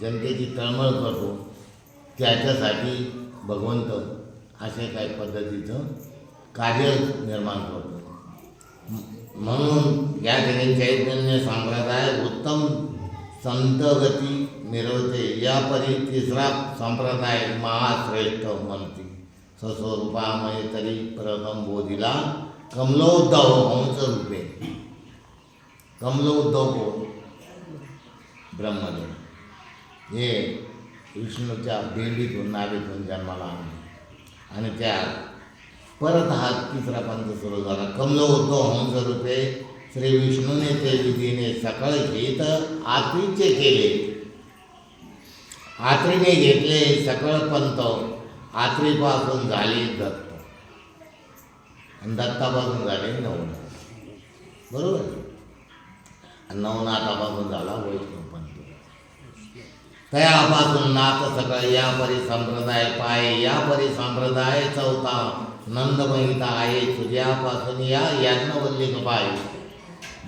जनतेची तळमळ करतो, त्याच्यासाठी भगवंत असे काही पद्धतीचं कार्य निर्माण करतो. म्हणून या ठिकाणी चैतन्य संप्रदाय उत्तम संतगती मिळवते. यापरी तिसरा संप्रदाय महाश्रेष्ठ म्हणते. सस्वरूपामय तरी प्रथम बोधिला कमलोद्धव हंस रूपे. कमलोद्धव कोण? ब्रह्मदेव. हे विष्णूच्या बेंबीतून नाभीतून जन्माला आले आणि त्या परत हा तिसरा पंथ सुरू झाला. कमलोद्धव हंस रूपे श्री विष्णूने ते विधीने सकळ घेत आत्रीचे केले. आत्रीने घेतले सकळ पंथ. आत्रीपासून झाले दत्त आणि दत्तापासून झाले नवनाथ. बरोबर. नवनाथापासून झाला वैष्णव पंथ. तयापासून नाथ सकळ यापरी संप्रदाय पाय. यापरी संप्रदाय चौथा नंदमहिता आहे. तुझ्यापासून या याज्ञवल्लिक पाय.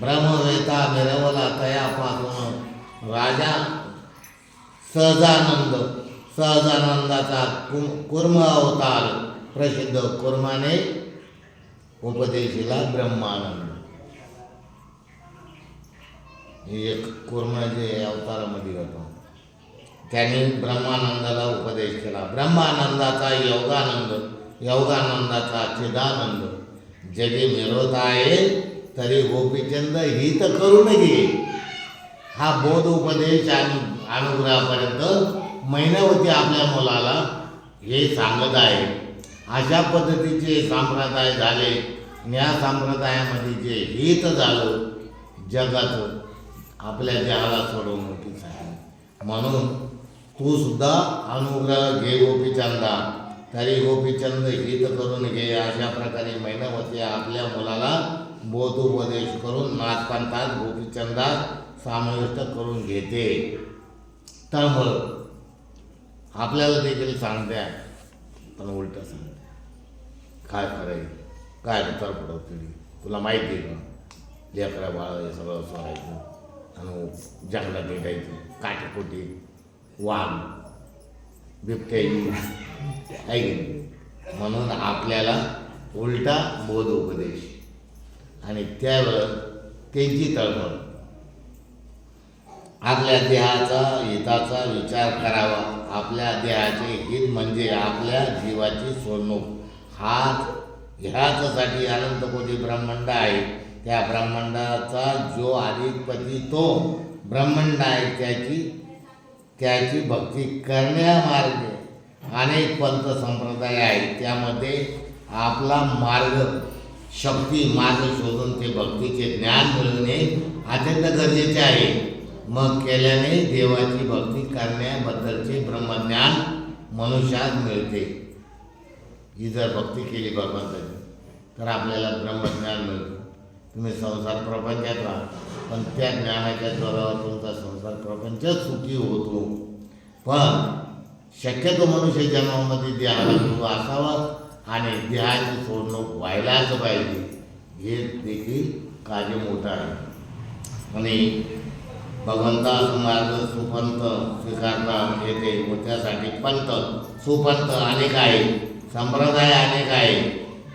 ब्रह्मवेता मिरवला तयापासून राजा सहजानंद. सहजानंदाचा कुर्म अवतार प्रसिद्ध कुर्माने उपदेशिला ब्रह्मानंद. हे एक कुर्म जे अवतारामध्ये होतो त्याने ब्रह्मानंदाला उपदेश केला. ब्रह्मानंदाचा योगानंद, योगानंदाचा चिदानंद. जगे मिळवत आहे तरी गोपीचंद हित करून घे. हा बोध उपदेश आणि अनुग्रहापर्यंत मैनावती आपल्या मुलाला हे सांगत आहे. अशा पद्धतीचे संप्रदाय झाले. या संप्रदायामध्ये जे हित झालं जगाचं आपल्या जगाला सोडवणुकीसाठी. म्हणून तू सुद्धा अनुग्रह घे गोपीचंदा तरी गोपीचंद हित करून घे. अशा प्रकारे मैनावती आपल्या मुलाला बोध उपदेश करून नाथपंथात गोपीचंदात समाविष्ट करून घेते. त्यामुळं आपल्याला देखील सांगते पण उलटं सांगते. काय करायचं, काय तरपड होती तुला माहिती आहे का? लेकरा बाळा हे सगळं सोडायचं आणि जंगलात भेटायचं. काटेकोटी वाघ बिबट्याची आहे की नाही. म्हणून आपल्याला उलटा बोध उपदेश आणि त्यावर त्यांची तळमळ. आपल्या देहाचा हिताचा विचार करावा. आपल्या देहाचे हित म्हणजे आपल्या जीवाची सोडणूक. ह्याचसाठी अनंत कोटी ब्रह्मांड आहे. त्या ब्रह्मांडाचा जो अधिपती तो ब्रह्मांड आहे त्याची भक्ती करण्यामार्गे अनेक पंथ संप्रदाय आहेत. त्यामध्ये आपला मार्ग शक्ती मार्ग शोधून ते भक्तीचे ज्ञान मिळवणे अत्यंत गरजेचे आहे. मग केल्याने देवाची भक्ती करण्याबद्दलचे ब्रह्मज्ञान मनुष्यात मिळते. ही जर भक्ती केली भगवंताची तर आपल्याला ब्रह्मज्ञान मिळतं. तुम्ही संसार प्रपंचात राहा पण त्या ज्ञानाच्या जोरावर तुमचा संसार प्रपंच सुखी होतो. पण शक्यतो मनुष्य जन्मामध्ये देहाला गुरु असावा आणि देहाची सोडणूक व्हायलाच पाहिजे. हे देखील कार्य मोठं आहे. आणि भगवंताचा मार्ग सुपंथ स्वीकारता येते व त्यासाठी पंथ सुपंथ अनेक आहेत. संप्रदाय अनेक आहे.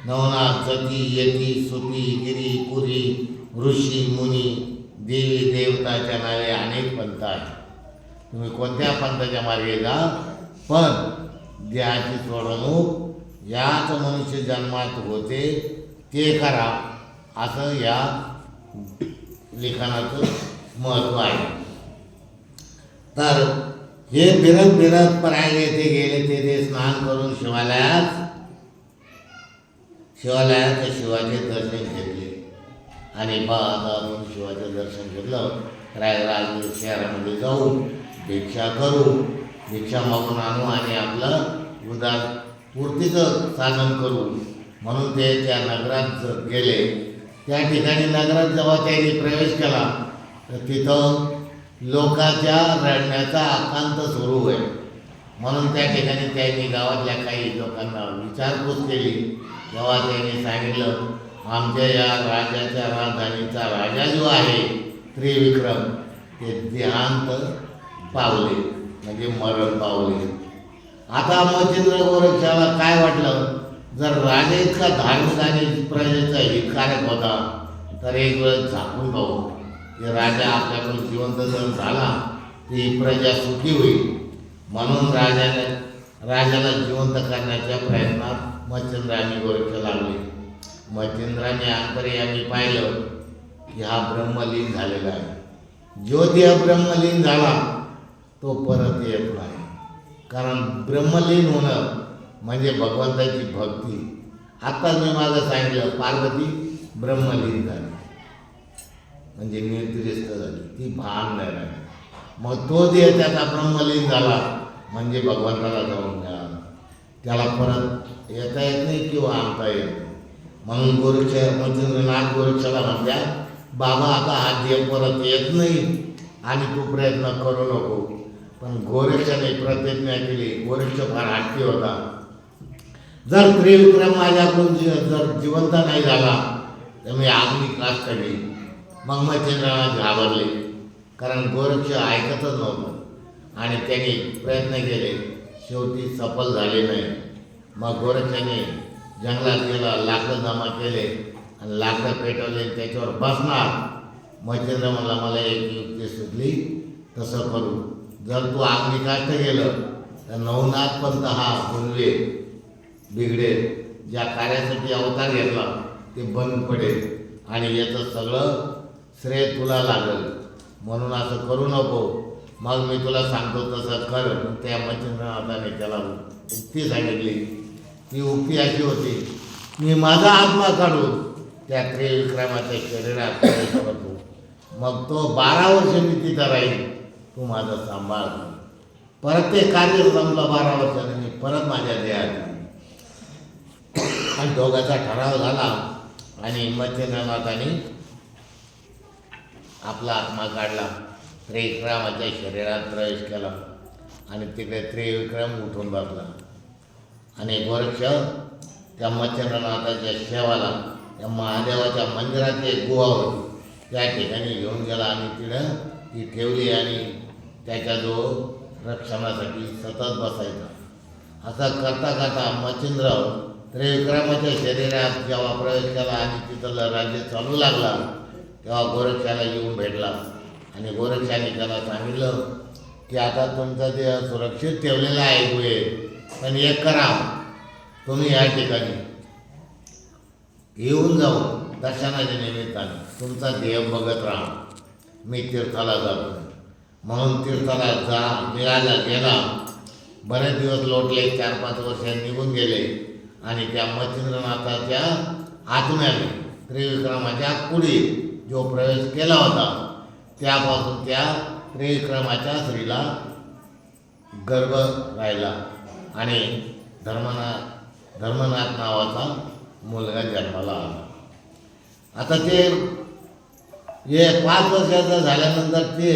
नवनाथ, सती, यती, सुती, गिरी, पुरी, ऋषी, मुनी, देवी देवताच्या नावे अनेक पंथ आहेत. तुम्ही कोणत्या पंथाच्या मार्गे जा, पण देहाची सोडवणूक याच मनुष्य जन्मात होते ते करा, असं या लिखाणाचं महत्त्व आहे. तर हे फिरत फिरत प्रयाग येथे गेले. ते स्नान करून शिवालयात शिवाचे दर्शन घेतले आणि आपण शिवाचं दर्शन घेतलं. प्रयागराज शहरामध्ये जाऊ, भिक्षा करू, भिक्षा मागून आणू आणि आपलं उदार पूर्तीचं साधन करू म्हणून ते त्या नगरात गेले. त्या ठिकाणी नगरात जेव्हा त्यांनी प्रवेश केला तर तिथं लोकांच्या रडण्याचा आकांत सुरू होईल. म्हणून त्या ठिकाणी त्यांनी गावातल्या काही लोकांना विचारपूस केली. तेव्हा त्यांनी सांगितलं, आमच्या या राज्याच्या राजधानीचा राजा जो आहे त्रिविक्रम, ते देहांत पावले, म्हणजे मरण पावले. आता मच्छिंद्र गोरक्षाला काय वाटलं, जर राजा इतका धार्मिक आणि प्रजेचा हितकारक होता तर एक वेळ झाकून पाहू, की राजा आपल्याकडून जिवंत जर झाला तर ही प्रजा सुखी होईल. म्हणून राजाला जिवंत करण्याच्या प्रयत्नात मच्छिंद्राने गोरक्ष लागले. मच्छिंद्राने अंतर्यामी पाहिलं की हा ब्रह्मलीन झालेला आहे. जो देह ब्रह्मलीन झाला तो परत येत नाही. कारण ब्रह्मलीन होणं म्हणजे भगवंताची भक्ती. आत्ताच मी मागं सांगितलं, पार्वती ब्रह्मलीन झाली म्हणजे निर्दिष्ट झाली, ती भान नाही राहिली. मग तो देह त्याचा ब्रह्मलीन झाला म्हणजे भगवंताला जाऊन मिळाला. त्याला परत येता येत नाही किंवा आणता येत नाही. म्हणून मच्छिंद्रनाथ गोरक्षाला म्हणत्या, बाबा आता हा देह परत येत नाही आणि तू प्रयत्न करू नको. पण गोरक्षाने प्रतिज्ञा केली. गोरक्ष फार हट्टी होता. जर त्रिविक्रम माझ्याकडून जर जिवंत नाही झाला तर मी अग्नी काष्ट घेईन. मग मच्छिंद्रनाथ घाबरले, कारण गोरक्ष ऐकतच नव्हतं आणि त्यांनी प्रयत्न केले, शेवटी सफल झाले नाही. मग गोरक्षाने जंगलात गेला, लाकडं जमा केले आणि लाकडं पेटवले, त्याच्यावर बसणार. मच्छिंद्र म्हणला, मला एक युक्ती सुचली, तसं करू. जर तू अग्निकाष्ट गेलं तर नवनाथ पंथ हा गुणवे बिघडेल, ज्या कार्यासाठी अवतार घेतला ते बंद पडेल आणि याचं सगळं श्रेय तुला लागेल. म्हणून असं करू नको. मग मी तुला सांगतो तसं कर. त्या मच्छिंद्रनाथाने त्याला उक्ती सांगितली. ती उक्ती अशी होती, मी माझा आत्मा काढून त्या त्रिविक्रमाच्या शरीरात प्रवेश करतो. मग तो 12 वर्ष मी तिथं राहील, तू माझा सांभाळ कर. परत ते कार्य संपलं. 12 वर्षाने मी परत माझ्या देहात आणि दोघांचा ठराव झाला आणि मच्छिंद्रनाथाने आपला आत्मा काढला, त्रिविक्रमाच्या शरीरात प्रवेश केला आणि तिकडे त्रिविक्रम उठून बसला. आणि गोरक्ष त्या मच्छिंद्रनाथाच्या शेवाला त्या महादेवाच्या मंदिरात एक गुहा होती, त्या ठिकाणी घेऊन गेला आणि तिथं ती ठेवली आणि त्याच्याजवळ रक्षणासाठी सतत बसायचा. असं करता करता मच्छिंद्र त्रिविक्रमाच्या शरीरात जेव्हा प्रवेश केला आणि तिथलं राज्य चालू लागला, तेव्हा गोरक्षाला येऊन भेटला आणि गोरक्षाने त्याला सांगितलं की आता तुमचा देह सुरक्षित ठेवलेला आहे गुहेत, पण एक करा, तुम्ही या ठिकाणी येऊन जाऊन दर्शनाच्या निमित्ताने तुमचा देह बघत राहा. मी तीर्थाला जातो. म्हणून तीर्थाला निघायला गेला. बरेच दिवस लोटले, 4-5 वर्ष निघून गेले आणि त्या मच्छिंद्रनाथाच्या आत्म्याने त्रिविक्रमाच्या पुढे जो प्रवेश केला होता त्यापासून त्या त्रिविक्रमाच्या स्त्रीला गर्भ राहिला आणि धर्मनाथ नावाचा मुलगा जन्माला आला. आता ते 5 वर्षाचं झाल्यानंतर ते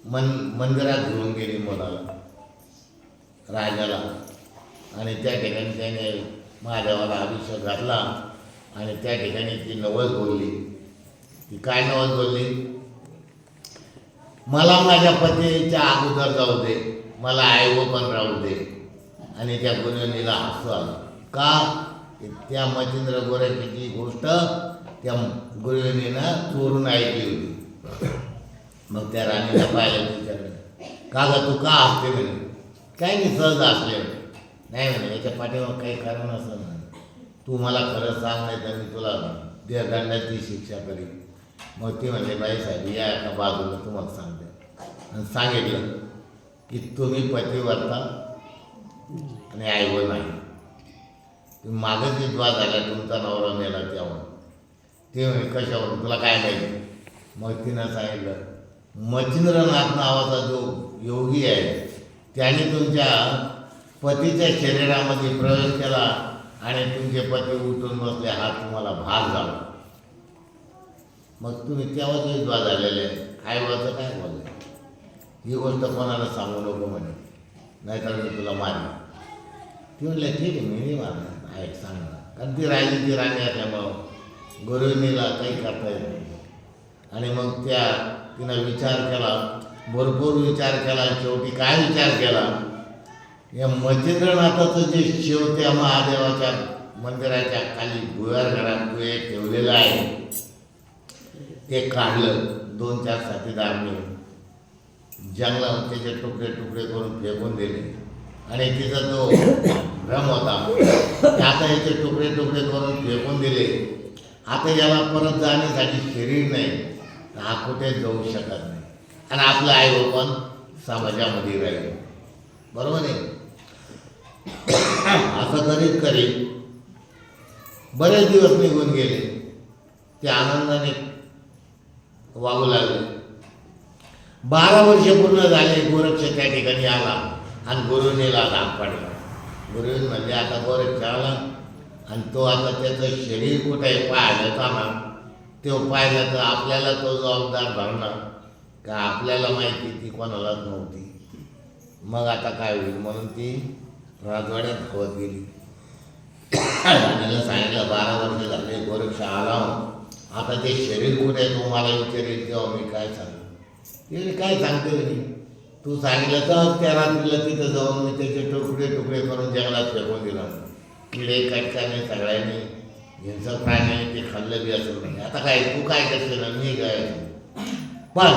मंदिरात घेऊन गेली मुलाला, राजाला, आणि त्या ठिकाणी त्याने महादेवाला अभिषेक घातला आणि त्या ठिकाणी ती नवस बोलली. ती काय नवस बोलली, मला माझ्या पतीच्या अगोदर जाऊ दे, मला आईव पण राहू दे आणि त्या गुरुजीला हसू आलं. का? त्या मच्छिंद्र गोरखेची गोष्ट त्या गुरुजीनं चोरून ऐकली होती. मग त्या राणीला पाहिलं, विचारलं, का ग तू का हसते म्हणे? काय नाही, सहज हसले. नाही म्हणे, याच्या पाठीमाग काही कारण असं ना, तू मला खरं सांग, नाही तर मी तुला देहदंडाची शिक्षा करीन. मग ती म्हणले, बाईसाहेब या एका बाजूला तुम्हाला सांगते. आणि सांगितलं की तुम्ही पतिव्रता आणि आईवर नाही. तुम्ही मागच विधवा झाला, तुमचा नवरा मेला तेव्हा. ते म्हणे कशावरून, तुला काय माहिती? मग तिनं सांगितलं, मच्छिंद्रनाथ नावाचा जो योगी आहे त्याने तुमच्या पतीच्या शरीरामध्ये प्रवेश केला आणि तुमचे पती उठून बसले, हा तुम्हाला भाग झाला. मग तुम्ही तेव्हाच विधवा झालेले आहे. आईबाचं काय बोलले? ही गोष्ट कोणाला सांगू नको म्हणे, नाहीतर मी तुला मारेन. ती म्हणलं, ठीक आहे, मी नाही मारणार, आहे सांगणार. कारण ती राहिली, ती राणी असल्यामुळं गुरुजीला काही करता येत नाही. आणि मग तिनं विचार केला, भरपूर विचार केला. शेवटी काय विचार केला, या मच्छिंद्रनाथाचं जे शिव त्या महादेवाच्या मंदिराच्या खाली भुयार घरात गुहे ठेवलेलं आहे ते काढलं. 2-4 साथीदारने जंगलात त्याचे तुकडे तुकडे करून फेकून दिले. आणि तिचा जो भ्रम होता ते आता याचे तुकडे तुकडे करून फेकून दिले. आता याला परत जाण्यासाठी शरीर नाही, तर हा कुठे जाऊ शकत नाही. आणि आपलं आई पण समाजामध्ये राहील. बरोबर आहे? असं करीत करीत बरेच दिवस निघून गेले. ते आनंदाने वागू लागले. 12 वर्ष पूर्ण झाले. गोरक्ष त्या ठिकाणी आला आणि गुरुजीला धाक पडला. गुरुजी म्हणजे आता गोरक्ष आला आणि तो आता त्याचं शरीर कुठे पाहिलं ना, तो पाहिलं तर आपल्याला तो जबाबदार धरणार का? आपल्याला माहिती ती कोणालाच नव्हती. मग आता काय होईल म्हणून ती राजवाड्यात धावत गेली. राणीला सांगितलं, 12 वर्ष झाले गोरक्ष आला, आता ते शरीर कुठे आहे तुम्हाला विचारेल तेव्हा मी काय सांगू? ते काय सांगते मी, तू सांगितलं तर त्या रात्रीला तिथं जाऊन मी त्याचे तुकडे तुकडे करून जंगलात फेकून दिला. किडे कटकाने सगळ्यांनी हिंसक प्राण्याने ते खाल्लं बी असं नाही. आता काय तू काय करशील, मी काय? पण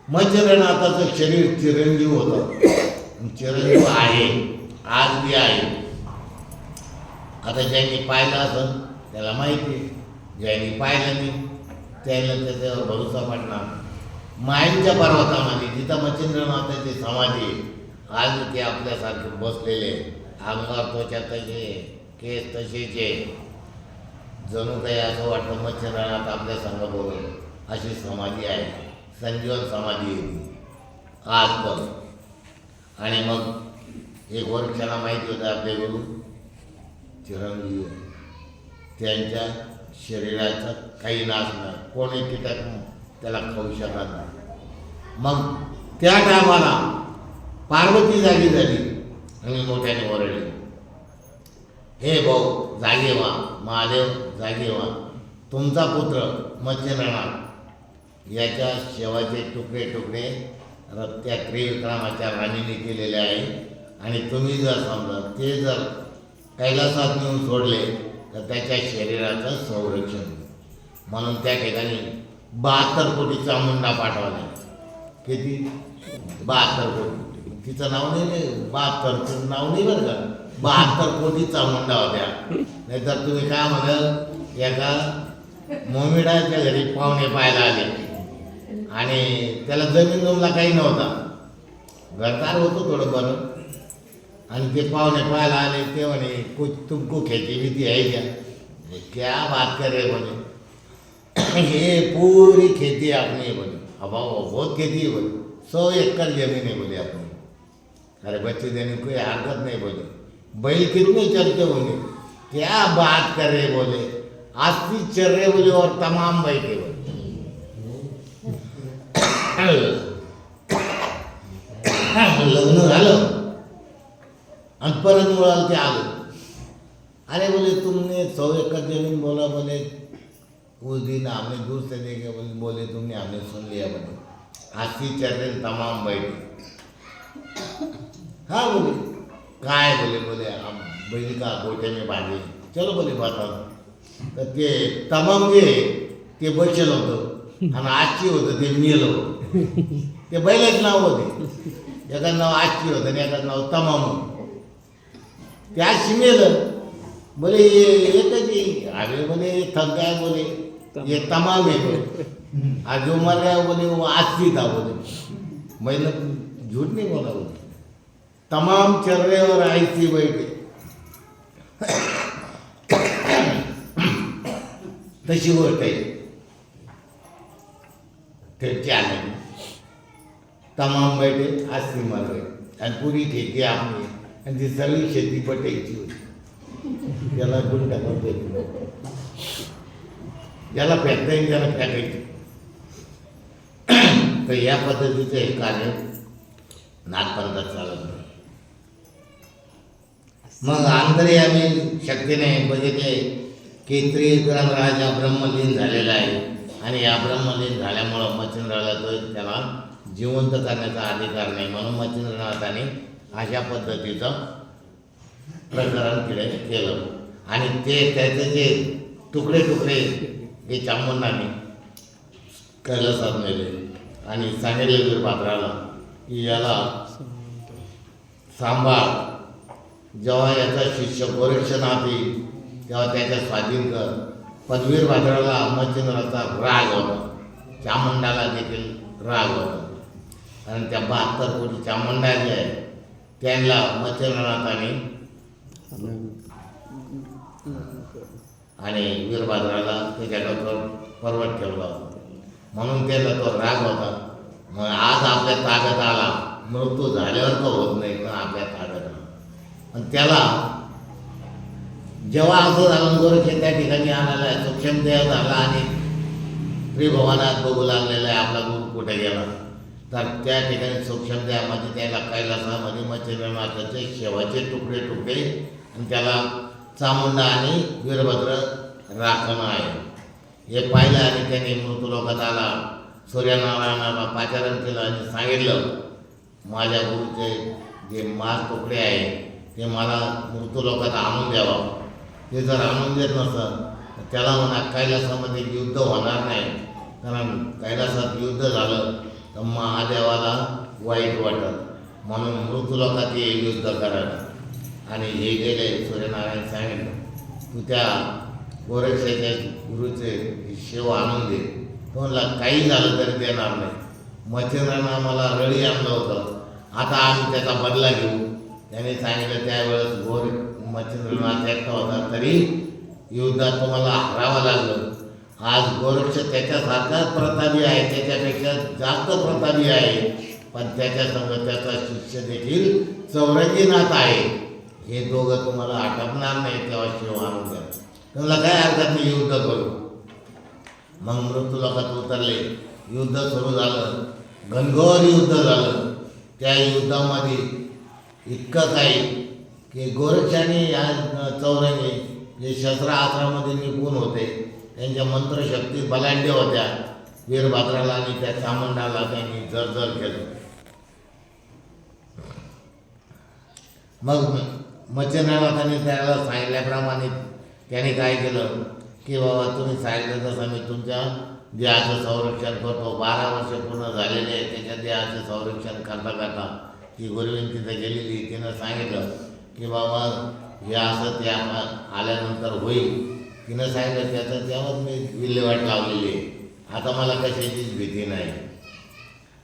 मच्छिंद्रनाथाचं शरीर चिरंजीव होतं, चिरंजीव आहे, आज बी आहे. आता ज्यांनी पाहिलं असं त्याला माहिती आहे, ज्यांनी पाहिलं नाही त्याला त्याच्यावर भरोसा पडणार. माईंच्या पर्वतामध्ये जिथं मच्छिंद्रनाथाची समाधी आहे, आज ते आपल्यासारखे बसलेले, अंगावर त्वचा तसे, केस तसेचे, जणू काही असं वाटतं मच्छिंद्रनाथ आपल्या संग बोलत. अशी समाधी आहे, संजीवन समाधी आहे आज पण. आणि मग एक वर्षाला माहिती होतं आपले गुरु चिरंजीव, त्यांच्या शरीराचा काही नाश नाही, कोणी कीटक त्याला खाऊ शकत नाही. मग त्या टायमाला पार्वती जागी झाली आणि मोठ्याने ओरडली, हे भाऊ जागे व्हा, महादेव जागे व्हा, तुमचा पुत्र मच्छिंद्रनाथ याच्या शेवाचे तुकडे तुकडे त्या त्रिविक्रमाच्या राणीने केलेले आहे. आणि तुम्ही जर समजा ते जर कैलासात नेऊन सोडले तर त्याच्या शरीराचं संरक्षण होईल. म्हणून त्या ठिकाणी 72 कोटी चामुंडा पाठवल्या. किती? 72 कोटी. तिचं नाव नाही, 72चं नाव नाही बरं का, 72 कोटी चामुंडा होत्या. नाहीतर तुम्ही काय म्हणाल, एका मोमिडाच्या घरी पाहुणे पाहायला आले आणि त्याला जमीन जमला काही नव्हता, घरदार होतं थोडं बरं, आणि ते पाहुणे पाहायला आले ते म्हणे, कुछ तुमको खेती भी है क्या बात कर रहे बोले, ये पूरी खेती आपने बोले, अब बहुत खेती है बोले, 100 एकड़ जमीन है बोले अपनी. अरे बच्चे देने कोई हरकत नहीं बोले, बैल कितने चलते होंगे, क्या बात कर रहे बोले, 80 चल रहे बोले और तमाम बैठे बोले. लग्न झालं आणि परत मुळाला ते आलं. अरे बोले तुमने 100 एकड़ जमीन बोला बोले, उस दिन हमने दूर से देखे बोले तुमने हमने सुन लिया बोले, 80 चल रहे तमाम बैठे. हाँ बोले काय बोले बोले हम बैल का गोटे में बांधे चलो बोले बता तर ते तमाम जे ते बचल होतं आणि आजची होतं ते मेलं होतं. ते बैलाच नाव होते, एखादं नाव आजची होतं आणि एखादं नाव तमाम होतं. ते आजची मेलं बोले एकच अरे बोले थक गया बोले ये तमाम है आज जो मर गया बोले वो आजची था बोले. मैंने झूठ नहीं बोला बोले तमाम चल रहे और ऐसी बैठे. तशी गोष्ट आहे त्यांची आनंद तमाम बैठे आस्ती मर गए आणि पुरी ठेकी आपली आणि ती सगळी शेती पटायची होती. त्याला गुंडा करता ज्याला फेकता येईल त्याला फेकायची. तर या पद्धतीचं हे कार्य नागपंथात चालत नाही. मग अंतर्यामी शक्तीने बघितले की त्रिविक्रम राजा ब्रह्मलीन झालेला आहे आणि या ब्रह्मलीन झाल्यामुळं मच्छिंद्राला तो त्याला जिवंत करण्याचा अधिकार नाही. म्हणून मच्छिंद्रनाथाने अशा पद्धतीचं प्रकरण केलं आणि ते त्याचे जे तुकडे तुकडे हे चामुंडाने कैलासात नेले आणि सांगितले वीरभद्राला की याला सांभाळ. जेव्हा याचा शिष्य गोरक्षनाथ येईल तेव्हा त्याच्या स्वाधीन कर. पण वीरभद्राला मच्छिंद्राचा राग होता, चामुंडाला देखील राग होता आणि त्या 72 कोटी चामुंडा जे आहे त्यांना मच्छिंद्रनाथाने आणि वीरभद्राला त्याच्या डोक्यावर पर्वत ठेवला होता. म्हणून त्याला तो राग होता. मग आज आपल्या ताकद आला, मृत्यू झाल्यावर तो होत नाही पण आपल्या ताकद आला. आणि त्याला जेव्हा असं झालं गोरक्ष त्या ठिकाणी आणायला आहे, सूक्ष्म देह झाला आणि त्रिभुवनात बघू लागलेला आहे आपला गुरु कुठे गेला. तर त्या ठिकाणी सूक्ष्म देहामध्ये त्याला कैलासामध्ये मच्छिंद्रनाथाचे शेवाचे तुकडे तुकडे आणि त्याला चामुंडा आणि वीरभद्र राखण आहे हे पाहिलं आणि त्यांनी मृत्यूलोकात आला. सूर्यनारायणाला पाचारण केलं आणि सांगितलं माझ्या गुरुचे जे मास तुकडे आहे ते मला मृत्यूलोकात आणून द्यावं. ते जर आणून देत नसतं त्याला म्हणा कैलासामध्ये युद्ध होणार नाही, कारण कैलासात युद्ध झालं तर महादेवाला वाईट वाटत. म्हणून मृत्यूलोकात ये युद्ध करायला. आणि हे गेले सूर्यनारायण सांगितलं तू त्या गोरक्षाच्या गुरुचे शेव आणून दे. तो म्हणला काही झालं तरी देणार नाही. मच्छिंद्रानं आम्हाला रळी आणलं होतं, आता आम्ही त्याचा बदला घेऊ. त्याने सांगितलं त्यावेळेस गोर मच्छिंद्रनाथ एकटा होता तरी युद्धात तुम्हाला हरावं लागलं. आज गोरक्ष त्याच्यासारखाच प्रतापी आहे, त्याच्यापेक्षा जास्त प्रतापी आहे, पण त्याच्यासंग त्याचा शिष्य देखील चौरंगीनाथ आहे. हे दोघं तुम्हाला आटपणार नाही तेव्हा शिव आणून द्या. तुम्हाला काय हरकत नाही युद्ध करू. मग मृत्यूलोकात उतरले, युद्ध सुरू झालं, घनघोर युद्ध झालं. त्या युद्धामध्ये इतकं काही की गोरक्षाने या चौरंगी जे शस्त्रास्त्रामध्ये निपुण होते त्यांच्या मंत्रशक्ती बलाढ्य होत्या. वीरभद्राला आणि त्या चामुंडाला त्यांनी जर केलं. मग मच्छिंद्रनाथाने त्याला सांगितल्याप्रमाणे त्याने काय केलं की बाबा तुम्ही सांगितलं तसं मी तुमच्या देहाचं संरक्षण करतो. 12 वर्ष पूर्ण झालेले आहे त्याच्या देहाचं संरक्षण करता करता ती गुरुवीन तिथं गेलेली. तिनं सांगितलं की बाबा हे असं ते आल्यानंतर होईल. तिनं सांगितलं त्याचं तेव्हाच मी विल्हेवाट लावलेली आहे, आता मला कशाचीच भीती नाही.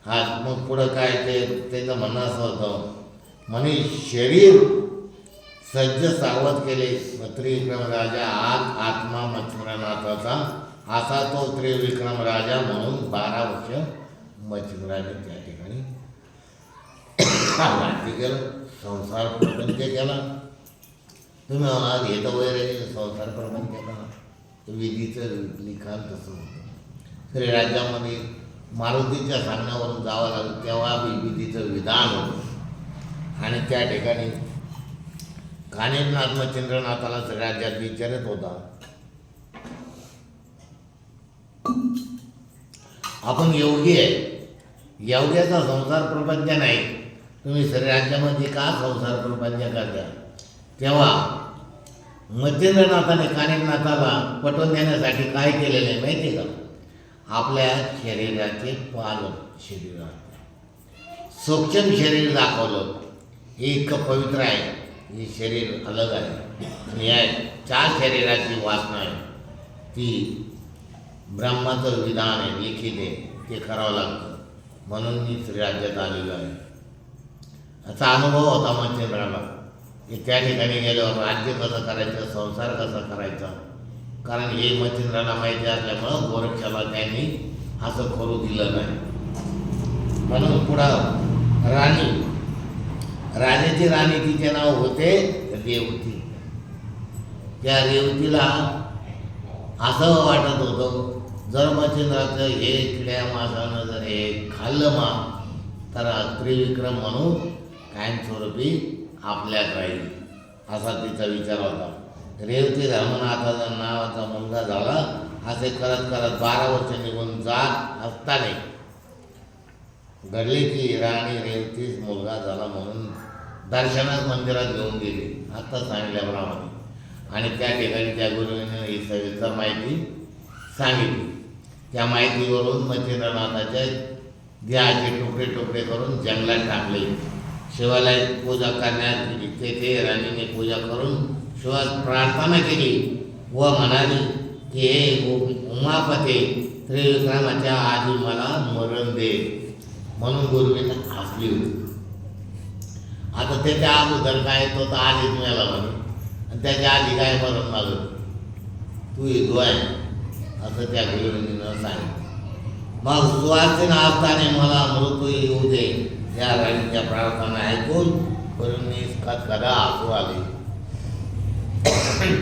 हा मग पुढं काय ते त्याचं म्हणणं असं होतं म्हणे शरीर सज्ज सावध केले त्रिविक्रम राजा आत आत्मा मच्छिंद्रनाथाचा असा तो त्रिविक्रम राजा म्हणून 12 वर्ष मच्छिंद्राने त्या ठिकाणी राज्य केलं, संसार प्रपंच केला. तुम्ही म्हणाल हे तर वगैरे संसार प्रपंच केला, विधीचं लिखाण तसं होतं. तरी राज्यामध्ये मारुतीच्या सांगण्यावरून जावं लागलं तेव्हा विधीचं विधान होतं. आणि त्या ठिकाणी कानिफनाथ मच्छिंद्रनाथाला राज्यात विचारत होता आपण योगी आहे, योग्याचा संसार प्रपंच नाही, तुम्ही राज्यामध्ये का संसार प्रपंच करता, तेव्हा मच्छिंद्रनाथाने कानिकनाथाला पटवून देण्यासाठी काय केलेलं आहे माहिती आहे का? आपल्या शरीराचे पालन, शरीरात सूक्ष्म शरीर दाखवलं. हे इतकं पवित्र आहे, हे शरीर अलग आहे आणि या 4 शरीराची वासना आहे, ती ब्रह्माचं विधान आहे, लिखित आहे, ते करावं लागतं. म्हणून मी राज्यात आलेलो आहे. असा अनुभव होता मच्छिंद्राला की त्या ठिकाणी गेल्यावर राज्य कसं करायचं, संसार कसा करायचा. कारण हे मच्छिंद्राला माहिती असल्यामुळं गोरक्षाला त्यांनी असं करू दिलं नाही. म्हणून पुढं राजाची राणी तिचे नाव होते रेवती. त्या रेवतीला असं वाटत होतं जर मच्छिंद्राचं हे किड्या मासानं जर हे खाल्लं तर त्रिविक्रम म्हणून कायमस्वरूपी आपल्यात राहील, असा तिचा विचार होता. रेवती धर्मनाथाचा नावाचा मुलगा झाला. असे करत करत 12 वर्ष निघून जात असताना घडले की राणी रेवतीच मुलगा झाला म्हणून दर्शनात मंदिरात घेऊन गेली, आता सांगितल्याप्रमाणे. आणि त्या ठिकाणी त्या गुरुजीने ही सविस्तर माहिती सांगितली. त्या माहितीवरून मच्छिंद्रनाथाच्या देहाचे तुकडे तुकडे करून जंगलात टाकले. शिवाला पूजा करण्यात गेली. तेथे राणीने पूजा करून शिवास प्रार्थना केली व म्हणाली की हे उमापते, त्रिविक्रमाच्या आधी मला मरण दे. म्हणून गुरुजीने हसली होती. आता त्याच्या अगोदर काय तो तर आधीच मिळाला म्हणे, आणि त्याच्या आधी काय मरण मागत, तू हिंदू आहे असं त्या गुरुजीनं सांगितलं. मग सुवासिन असताना मला मृत्यू येऊ दे या राणीच्या प्रार्थना ऐकून गुरुंनी कदा हसू आले.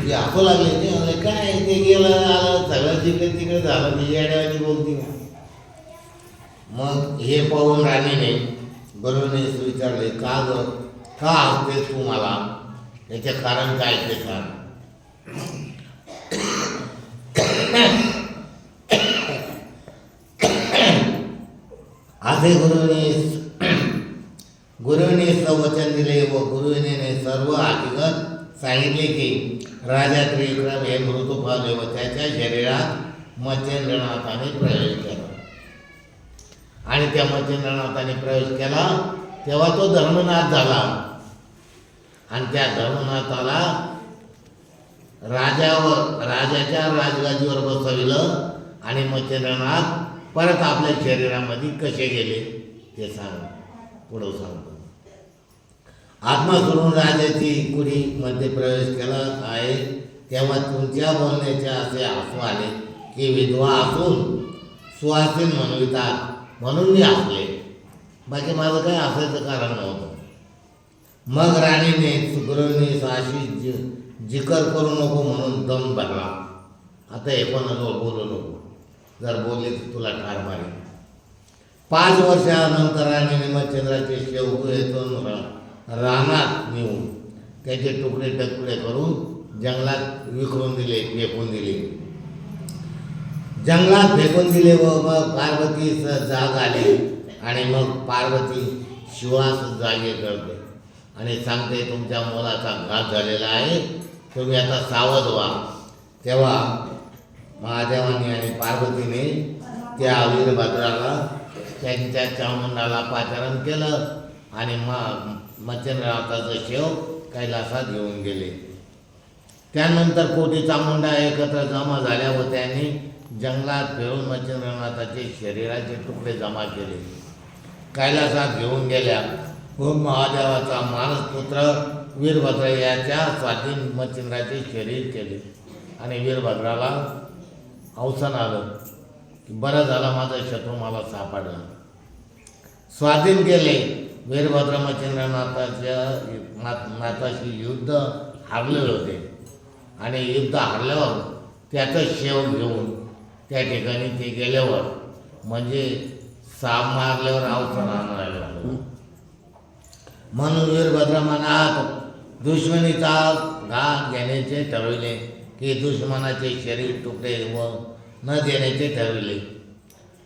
ती हसू लागली. ते म्हणले काय ते गेलं आलं सगळं तिकडे तिकडे झालं, ती येड्यावानी बोलती. मग हे पाहून राणीने गुरुने विचारले का ग, का हसतेस तू मला, याचे कारण काय ते सांग. असे गुरुने संवचन दिले व गुरुने सर्व हकीकत सांगितले की राजा त्रिविक्रम हे मृत्यू पावले व त्याच्या शरीरात मच्छिंद्रनाथाने प्रवेश केला. आणि त्या मच्छिंद्रनाथाने प्रवेश केला तेव्हा तो धर्मनाथ झाला. आणि त्या धर्मनाथाला राजाच्या राजगादीवर बसविलं. आणि मच्छिंद्रनाथ परत आपल्या शरीरामध्ये कसे गेले ते पुढं सांगतो. आत्मा सोडून राजाची कुडीमध्ये प्रवेश केला आहे तेव्हा तुमच्या बोलण्याचे असे हसू आले की विधवा असून सुवासिन म्हणवितात म्हणून मी हसले, बाकी माझं काही हसायचं कारण नव्हतं. मग राणीने गुरुंनी अशी जिकर करू नको म्हणून दम भरला. आता हे कोणाजवळ बोलू नको, जर बोलले तर तुला ठार मारेल. 5 वर्षानंतर राणीने मच्छिंद्राचे शेवगू येथून रानात नेऊन त्याचे तुकडे टुकडे करून जंगलात विखरून दिले, फेकून दिले. जंगलात फेकून दिले व मग पार्वती जाग आली. आणि मग पार्वती शिवास जागे करते आणि सांगते तुमच्या मुलाचा घात झालेला आहे, तुम्ही आता सावध व्हा. तेव्हा महादेवाने आणि पार्वतीने त्या वीरभद्राला त्यांच्या चामुंडाला पाचारण केलं आणि मच्छिंद्रनाथाचं शेव कैलासात घेऊन गेले. त्यानंतर कोटी चामुंडा एकत्र जमा झाल्या व त्यांनी जंगलात फिरून मच्छिंद्रनाथाचे शरीराचे तुकडे जमा केले, कैलासात घेऊन गेल्या व महादेवाचा मानसपुत्र वीरभद्र याच्या स्वाधीन मच्छिंद्राचे शरीर केले. आणि वीरभद्राला अवसान आलं की बरं झालं माझा शत्रू मला सापडला. स्वाधीन केले. वीरभद्र नाथाशी युद्ध हारले होते आणि युद्ध हारल्यावर त्याचं शेव घेऊन त्या ठिकाणी ते गेल्यावर म्हणजे साप मारल्यावर अवसान आणायला लागलं. म्हणून वीरभद्र मनात दुश्मनीचा घात घेण्याचे ठरविले की दुश्मनाचे शरीर तुकडे व न देण्याचे ठरविले.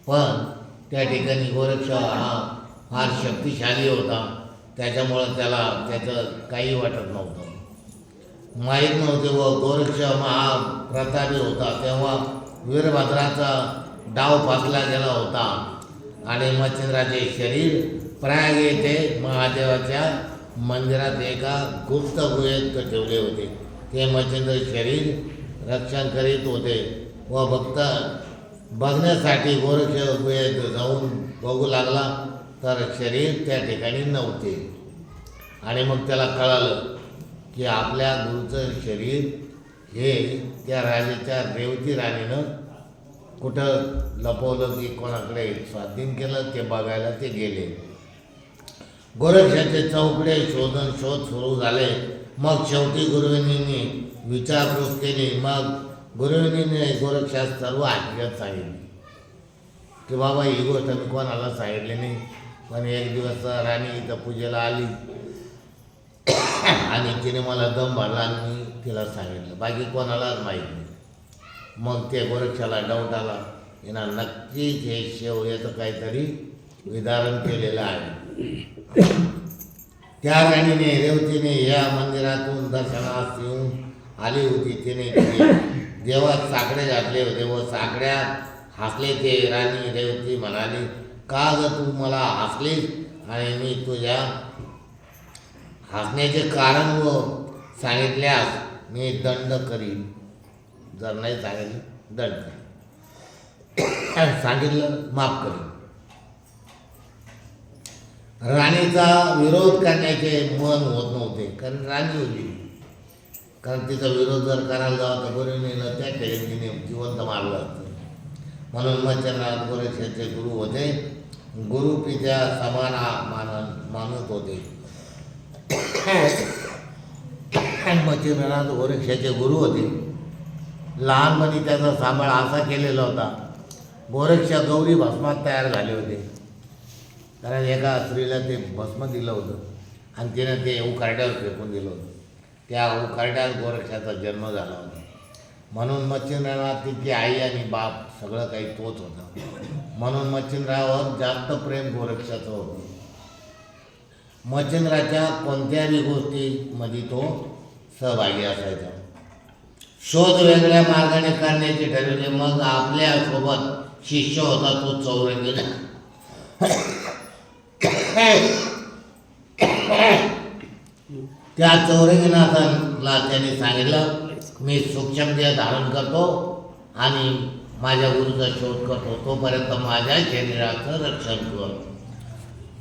पण त्या ठिकाणी गोरक्ष हा फार शक्तिशाली होता. त्याच्यामुळं त्याला त्याचं काही वाटत नव्हतं, माहीत नव्हते. व गोरक्ष महाप्रतापी होता तेव्हा वीरभद्राचा डाव फासला गेला होता आणि मच्छिंद्राचे शरीर प्रयाग येथे महादेवाच्या मंदिरात एका गुप्त गुहेत ठेवले होते. ते मच्छिंद्र शरीर रक्षण करीत होते व भक्त बघण्यासाठी गोरक्ष गुहेत जाऊन बघू लागला तर शरीर त्या ठिकाणी नव्हते. आणि मग त्याला कळालं की आपल्या गुरुचं शरीर हे त्या राजाच्या रेवती राणीनं कुठं लपवलं की कोणाकडे स्वाधीन केलं ते बघायला ते गेले. गोरक्षाचे चौकडे शोध सुरू झाले. मग शेवटी गुरुविनींनी विचारपूस केली. मग गुरुविनीने गोरक्षास सर्व हकीकत सांगितली की बाबा ही गोष्ट मी कोणाला सांगितली नाही, पण एक दिवस राणी इथं पूजेला आली आणि तिने मला दम भरला आणि मी तिला सांगितलं, बाकी कोणालाच माहीत नाही. मग ते गोरक्षाला डाऊट आला, यांना नक्कीच हे शेव याचं काहीतरी विधारण केलेलं आहे. त्या राणीने रेवतीने या मंदिरातून दर्शनास येऊन आली होती. तिने देवात साकडे घातले होते व साकड्यात हसले ते. राणी रेवती म्हणाली, का ग तू मला हसलीस आणि मी तुझ्या हसण्याचे कारण व सांगितल्यास मी दंड करीन, जर नाही सांगितलं दंड करीन, सांगितलं माफ करीन. राणीचा विरोध करण्याचे मन होत नव्हते, कारण राणी होती. कारण तिचा विरोध जर करायला जावा तर गुरुविनीनं त्या ठिकाणी तिने जिवंत मारलं असतं. म्हणून मच्छिंद्रनाथ गोरक्षाचे गुरु होते. गुरु पित्या समान मानत होते. मच्छिंद्रनाथ गोरक्षाचे गुरु होते. लहानपणी त्याचा सांभाळ असा केलेला होता. गोरक्ष गौरी भस्मात तयार झाले होते, कारण एका स्त्रीला ते भस्म दिलं होतं आणि तिनं ते उकारड्यावर फेकून दिलं होतं. त्या उकारड्यावर गोरक्षाचा जन्म झाला होता. म्हणून मच्छिंद्रनाथ तिची आई आणि बाप सगळं काही तोच होता. म्हणून मच्छिंद्रावर जास्त प्रेम गोरक्षाचं होतं. मच्छिंद्राच्या कोणत्याही गोष्टीमध्ये तो सहभागी असायचा. शोध वेगळ्या मार्गाने करण्याचे ठरवले. मग आपल्यासोबत शिष्य होता तो चौरंगी. त्या चौरंगीनाथाला त्याने सांगितलं, मी सूक्ष्म देह धारण करतो आणि माझ्या गुरुचा शोध करतो, तोपर्यंत माझ्या शरीराचं रक्षण कर.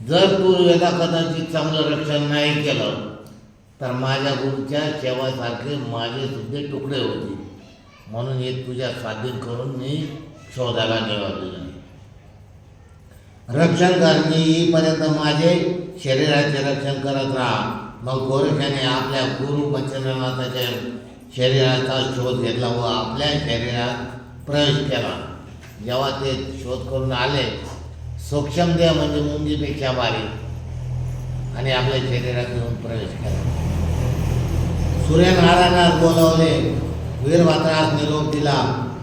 जर तू वेदा कदाचित चांगलं रक्षण नाही केलं तर माझ्या गुरुच्या शेवासारखे माझे सुद्धा तुकडे होतील. म्हणून हे तुझ्या स्वाधीन करून मी शोधायला निघालेलो आहे. रक्षण करणे येईपर्यंत माझे शरीराचे रक्षण करत राहा. मग गोरक्षाने आपल्या गुरु मच्छिंद्रनाथाच्या शरीराचा शोध घेतला व आपल्या शरीरात प्रवेश केला. जेव्हा ते शोध करून आले, सूक्ष्म देह म्हणजे मुंगीपेक्षा बारीक, आणि आपल्या शरीरात येऊन प्रवेश केला. सूर्यनारायणास बोलावले. वीरभद्रास निरोप दिला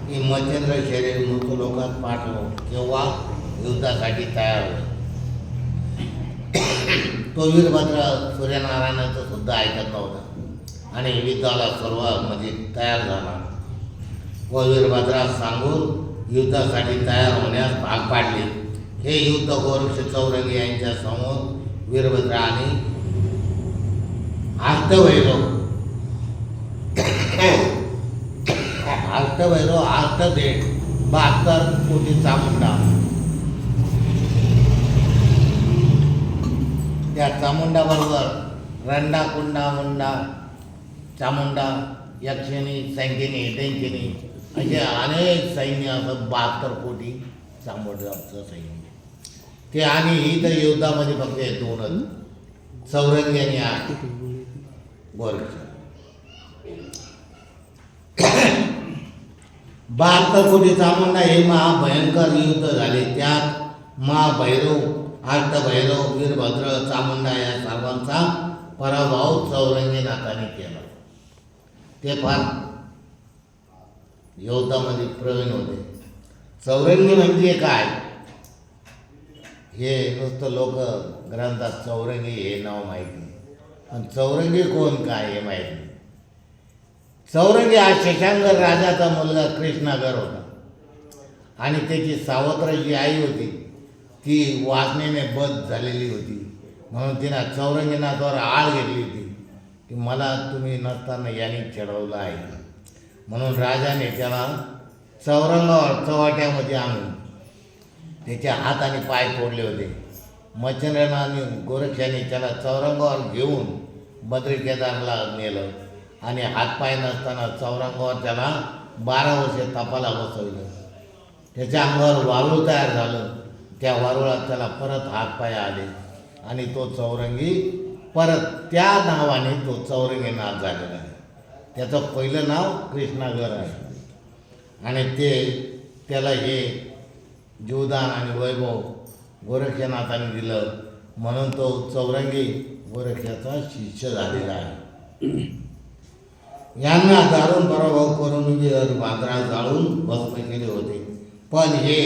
की मच्छिंद्र शरीर मृत्यूलोकात पाठव, तेव्हा युद्धासाठी तयार होईल. तो वीरभद्र सूर्यनारायणाचं सुद्धा ऐकत नव्हता आणि युद्धाला सर्व म्हणजे तयार झाला व वीरभद्रास सांगून युद्धासाठी तयार होण्यास भाग पाडले. हे युद्ध गोरक्ष चौरंगी यांच्या समोर वीरभद्र आणि अष्टभैरव अष्टभेट 72 कोटी चामुंडा. त्या चामुंडाबरोबर रंडा कुंडा मुंडा चामुंडा, यक्षिणी, संकिनी, डेंकिनी असे अनेक सैन्य, असं 72 कोटी चामुंडाचं सैन्य. ते आणि ही तर युद्धामध्ये फक्त हे दोनच, चौरंगी आणि गोरक्ष. 72 कोटी चामुंडा हे महाभयंकर युद्ध झाले. त्यात महाभैरव, अष्टभैरव, वीरभद्र, चामुंडा या सर्वांचा पराभव चौरंगीनाथाने केला. ते फार युद्धामध्ये प्रवीण होते. चौरंगी म्हणजे काय हे नुसतं लोक ग्रंथात चौरंगी हे नाव माहिती, पण चौरंगी कोण काय हे माहीत नाही. चौरंगी हा शशांकर राजाचा मुलगा कृष्णागर होता आणि त्याची सावत्र जी आई होती ती वासनेने बद झालेली होती, म्हणून तिनं चौरंगीनाथावर आळ घेतली होती की मला तुम्ही नसताना यांनी चढवलं आहे. म्हणून राजाने त्याला चौरंगावर चव्हाट्यामध्ये आणून त्याचे हात आणि पाय तोडले होते. मच्छिंद्रनाथ आणि गोरक्षाने त्याला चौरंगावर घेऊन बद्री केदारला नेलं आणि हातपाय नसताना चौरंगावर त्याला 12 वर्षे तपाला बसवलं. त्याच्या अंगावर वारूळ तयार झालं. त्या वारुळात त्याला परत हातपाय आले आणि तो चौरंगी परत त्या नावाने तो चौरंगीनाथ झालेला आहे. त्याचं पहिलं नाव कृष्णागर आहे आणि त्याला हे जीवदान आणि वैभव गोरक्षनाथाने दिलं, म्हणून तो चौरंगी गोरक्षाचा शिष्य झालेला आहे. यांना दारुण पराभव करून वीरभद्रा जाळून भस्म केले होते. पण हे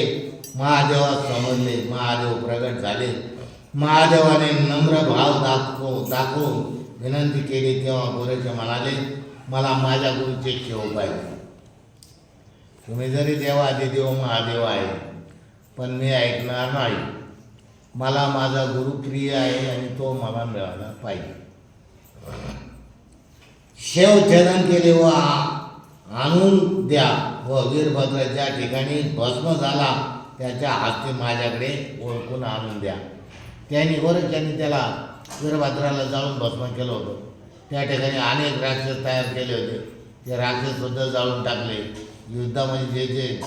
महादेवास समजले, महादेव प्रगट झाले. महादेवाने नम्र भाव दाखवून विनंती केली तेव्हा गोरक्ष म्हणाले, मला माझ्या गुरुचे शेव पाहिजे. तुम्ही जरी देवाधिदेव महादेव आहे पण मी ऐकणार नाही. मला माझा गुरु प्रिय आहे आणि तो मला मिळाला पाहिजे. शेव छेदन केले व आणून द्या व वीरभद्र ज्या ठिकाणी भस्म झाला त्याच्या हस्ते माझ्याकडे ओळखून आणून द्या. त्यांनी गोरक्षांनी त्याला वीरभद्राला जाळून भस्म केलं होतं. त्या ठिकाणी अनेक राक्षस तयार केले होते. ते राक्षससुद्धा जाळून टाकले. युद्धामध्ये जे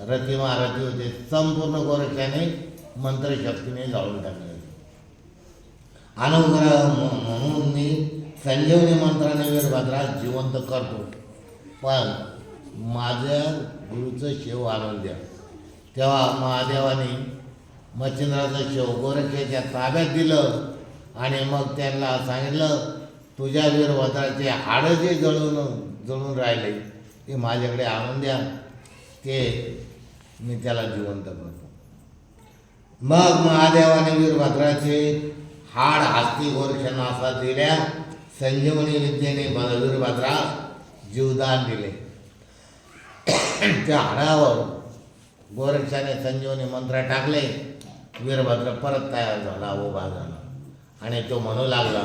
रथी महारथी होते संपूर्ण गोरक्षाने मंत्रशक्तीने जाळून टाकले. अनुग्रह म्हणून मी संजीवनी मंत्राने वीरभद्रा जिवंत करतो, पण माझ्या गुरुचं शेव आणून द्या. तेव्हा महादेवाने मच्छिंद्राचं शेव गोरक्षाच्या ताब्यात दिलं आणि मग त्यांना सांगितलं, तुझ्या वीरभद्राचे हाडं जे जळून राहिले ते माझ्याकडे आणून द्या, ते मी त्याला जिवंत करतो. मग महादेवाने वीरभद्राचे हाड हस्ती गोरक्षनाथास दिल्या. संजीवनी विद्येने वीरभद्रा जीवदान दिले. त्या हाडावर गोरक्षाने संजीवनी मंत्र टाकले. वीरभद्र परत तयार झाला, उभा झाला आणि तो म्हणू लागला,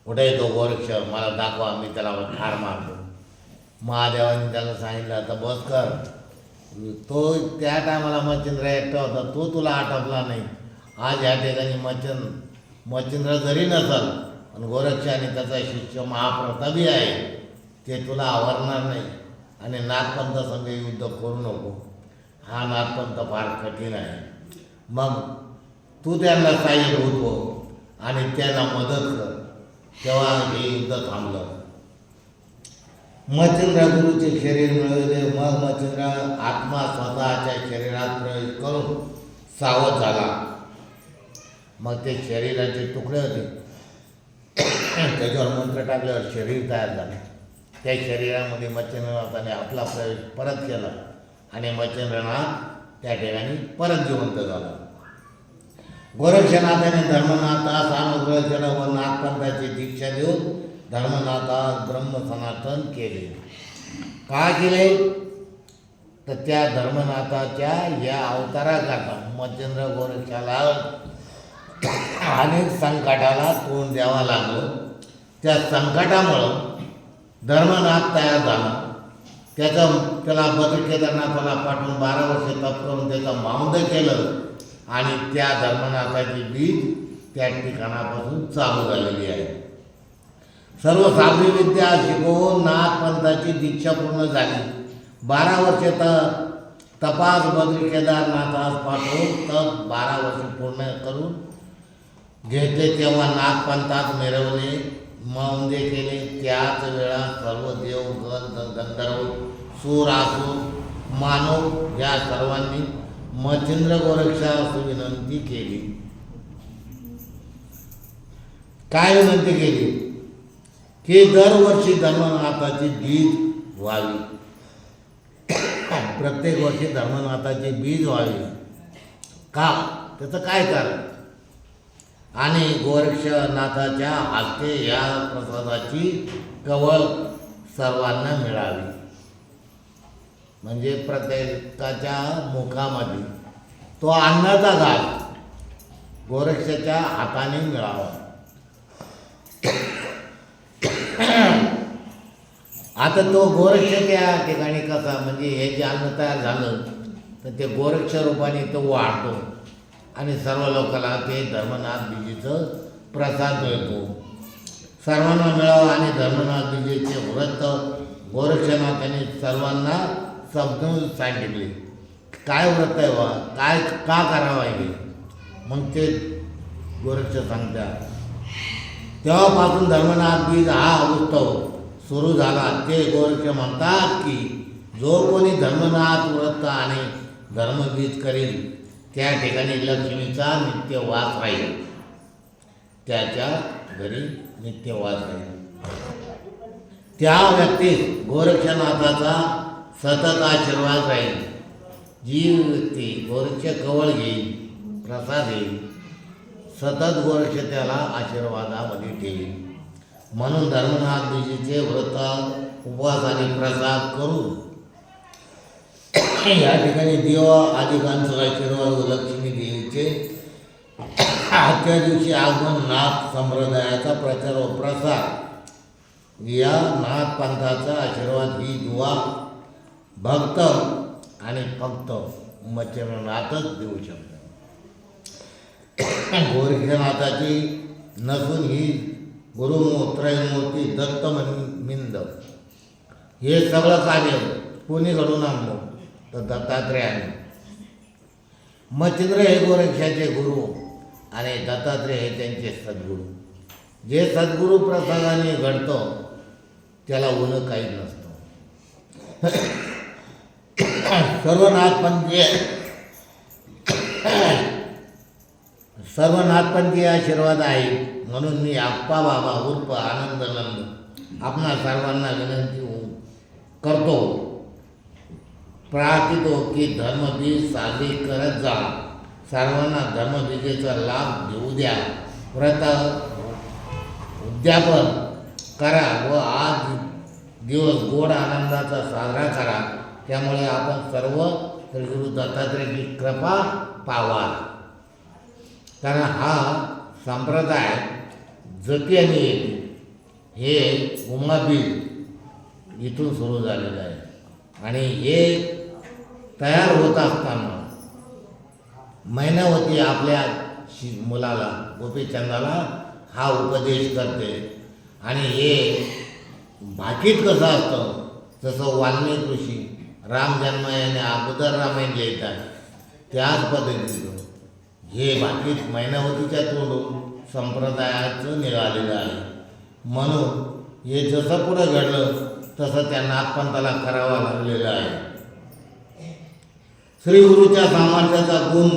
कुठे तो गोरक्ष, मला दाखवा, मी त्याला ठार मारतो. महादेवाने त्याला सांगितलं, आता बस कर. तो त्या टायमाला मच्छिंद्र एकटा होता, तो तुला आटपला नाही. आज या ठिकाणी मच्छिंद्र जरी नसल आणि गोरक्ष आणि त्याचा शिष्य महाप्रतापी आहे, ते तुला आवरणार नाही आणि नागपंथ संघ युद्ध करू नको. हा नागपंथ फार कठीण आहे. मग तू त्यांना सहाय्य होतो आणि त्यांना मदत कर. तेव्हा हे युद्ध थांबलं. मच्छिंद्र गुरुचे शरीर मिळवले. मग मच्छिंद्र आत्मा स्वतःच्या शरीरात प्रवेश करून सावध झाला. मग ते शरीराचे तुकडे होते, त्याच्यावर मंत्र टाकल्यावर शरीर तयार झाले. त्या शरीरामध्ये मच्छिंद्रनाथाने आपला प्रवेश परत केला आणि मच्छिंद्रनाथ त्या ठिकाणी परत जिवंत झाला. गोरक्षनाथाने धर्मनाथास अनुग्रह केला व नागपंथाची दीक्षा देऊन धर्मनाथास ब्रह्म सनातन केले. का केले तर त्या धर्मनाथाच्या या अवताराकरता मच्छिंद्र गोरक्षाला अनेक संकटाला तोंड द्यावा लागलं. त्या संकटामुळं धर्मनाथ तयार झाला. त्याला बद्री केदारनाथाला पाठवून 12 वर्षे तप करून त्याचं माउंड केलं आणि त्या धर्मनाथाची बीज त्या ठिकाणापासून चालू झालेली आहे. सर्व साध्वी विद्या शिकवून नागपंथाची दीक्षा पूर्ण झाली. 12 वर्षे तपास बद्री केदारनाथास पाठवून तप 12 वर्षे पूर्ण करून घेतले. तेव्हा नागपंथात मिरवले, मौंदे केले. त्याच वेळा सर्व देव, गंधर्व, सूर, असुर, मानव या सर्वांनी मच्छिंद्र गोरक्षास विनंती केली. काय विनंती केली की दरवर्षी धर्मनाथाची बीज व्हावी. प्रत्येक वर्षी धर्मनाथाची बीज व्हावी. का त्याचं काय कारण? आणि गोरक्षनाथाच्या हस्ते या प्रसादाची कवळ सर्वांना मिळावी, म्हणजे प्रत्येकाच्या मुखामध्ये तो अन्नाचा घास गोरक्षाच्या हाताने मिळावा. आता तो गोरक्ष त्या ठिकाणी कसा, म्हणजे हे जे अन्न तयार झालं तर ते गोरक्ष रूपाने तो वाढतो आणि सर्व लोकांना ते धर्मनाथ बीजेचं प्रसाद मिळतो. सर्वांना मिळावं आणि धर्मनाथ बीजेचे व्रत गोरक्षनाथाने सर्वांना समजून सांगितले. काय व्रत आहे बा, काय का करावं आहे, मग ते गोरक्ष सांगतात. तेव्हापासून धर्मनाथ बीज हा उत्सव सुरू झाला. ते गोरक्ष म्हणतात की जो कोणी धर्मनाथ व्रत आणि धर्मबीज करेल त्या ठिकाणी लक्ष्मीचा नित्य वास राहील, त्याच्या घरी नित्य वास राहील. त्या व्यक्तीस गोरक्षनाथाचा सतत आशीर्वाद राहील. जी व्यक्ती गोरक्ष कवळ घेईल, प्रसाद येईल, सतत गोरक्ष त्याला आशीर्वादामध्ये ठेवील. म्हणून धर्मनाथ बीजेचे व्रत, उपवास आणि प्रसाद करून या ठिकाणी देव आदिकांचा आशीर्वाद व लक्ष्मी देवीचे त्या दिवशी आगमन नाथ संप्रदायाचा प्रचार व प्रसार या नाथ पंथाचा आशीर्वाद ही दुवा भक्त आणि फक्त मच्छिंद्रनाथच देऊ शकतात. गोरक्षनाथाची नसून ही गुरुत्रयमूर्ती दत्तमिंद हे सगळं कार्य कोणी घडून आणलं तर दत्तात्रेयाने. मच्छिंद्र हे गोरक्षाचे गुरु आणि दत्तात्रेय हे त्यांचे सद्गुरू. जे सद्गुरू प्रसादाने घडतं त्याला उणं काहीच नसतं. सर्व नाथपंथी आशीर्वाद आहे. म्हणून मी आप्पा बाबा उर्फ आनंदनंद आपणा सर्वांना विनंती करतो, प्रार्थितो की धर्मबीज साजरी करत जा. सर्वांना धर्मबीजेचा लाभ घेऊ द्या. व्रत उद्यापन करा व आज दिवस गोड आनंदाचा साजरा करा. त्यामुळे आपण सर्व श्रीगुरु दत्तात्रेयाची कृपा पावा. कारण हा संप्रदाय जतीने येते. हे उमाबीज इथून सुरू झालेलं आहे आणि हे तयार होत असताना मैनावती आपल्या मुलाला गोपीचंदाला हा उपदेश करते. आणि हे भाकीत कसं असतं, जसं वाल्मिक ऋषी राम जन्म याने अगोदर रामायण लिहितात त्याच पद्धतीचं हे भाकीत मैनावतीच्या तोंडून संप्रदायाचं निघालेलं आहे. म्हणून हे जसं पुढं घडलं तसं त्या नाथपंथाला करावं लागलेलं आहे. श्री गुरुच्या सामर्थ्याचा गुण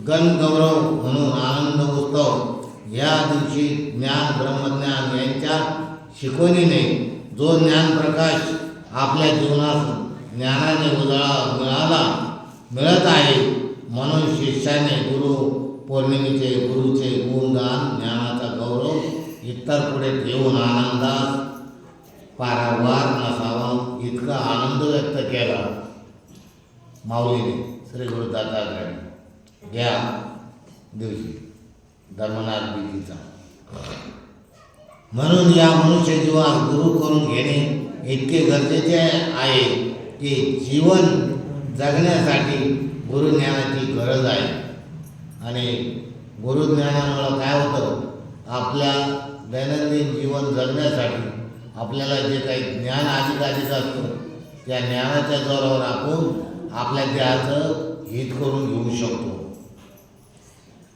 गण गौरव म्हणून आनंद उत्सव या दिवशी ज्ञान ब्रह्मज्ञान यांच्या शिकवणीने जो ज्ञानप्रकाश आपल्या जीवनात ज्ञानाने उजाळा मिळत आहे. म्हणून शिष्याने गुरु पौर्णिमेचे गुरुचे गुणगान ज्ञानाचा गौरव इतर पुढे ठेवून आनंदास पारावार नसावा इतका आनंद व्यक्त केला माऊलीने श्री गुरु दत्तात्रेयाने या दिवशी धर्मनाथ बीजेचा. म्हणून या मनुष्य जीवास गुरु करून घेणे इतके गरजेचे आहे की जीवन जगण्यासाठी गुरुज्ञानाची गरज आहे. आणि गुरुज्ञानामुळं काय होतं, आपल्या दैनंदिन जीवन जगण्यासाठी आपल्याला जे काही ज्ञान अधिक असतं त्या ज्ञानाच्या जोरावर आपण आपल्या देहाचं हित करून घेऊ शकतो.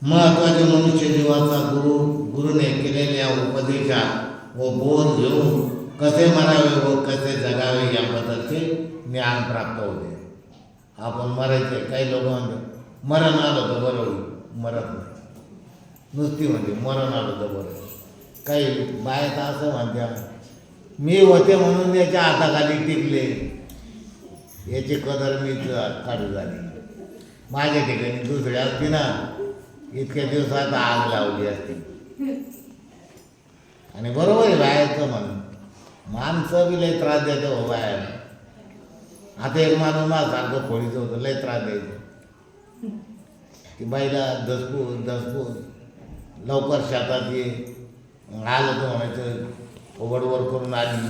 महत्त्वाचे मनुष्य जीवाचा गुरुने केलेल्या उपदेशात व बोध घेऊन कसे मरावे व कसे जगावे या पद्धतीचे ज्ञान प्राप्त होते. आपण मरायचे, काही लोक म्हणतात मरण आलं तर बरं होईल, मरत नाही, नुसती म्हणजे मरण आलं तर बरं. काही बाया तर असं म्हणत्या मी होते म्हणून याच्या हाताखाली टिकले, याची कदर मी काढू झाली. माझ्या ठिकाणी दुसरी असती ना इतक्या दिवसात आग लावली असती. आणि बरोबर आहे बाहेरचं म्हणून माणसं बी लय त्रास देते हो बाहेर. आता एक माणूस माझ्यासारखं खोडीचं होतं लय त्रास द्यायचं की बाईला दसपूस लवकर शेतात ये आलं तर म्हणायचं ओबडवर करून आली.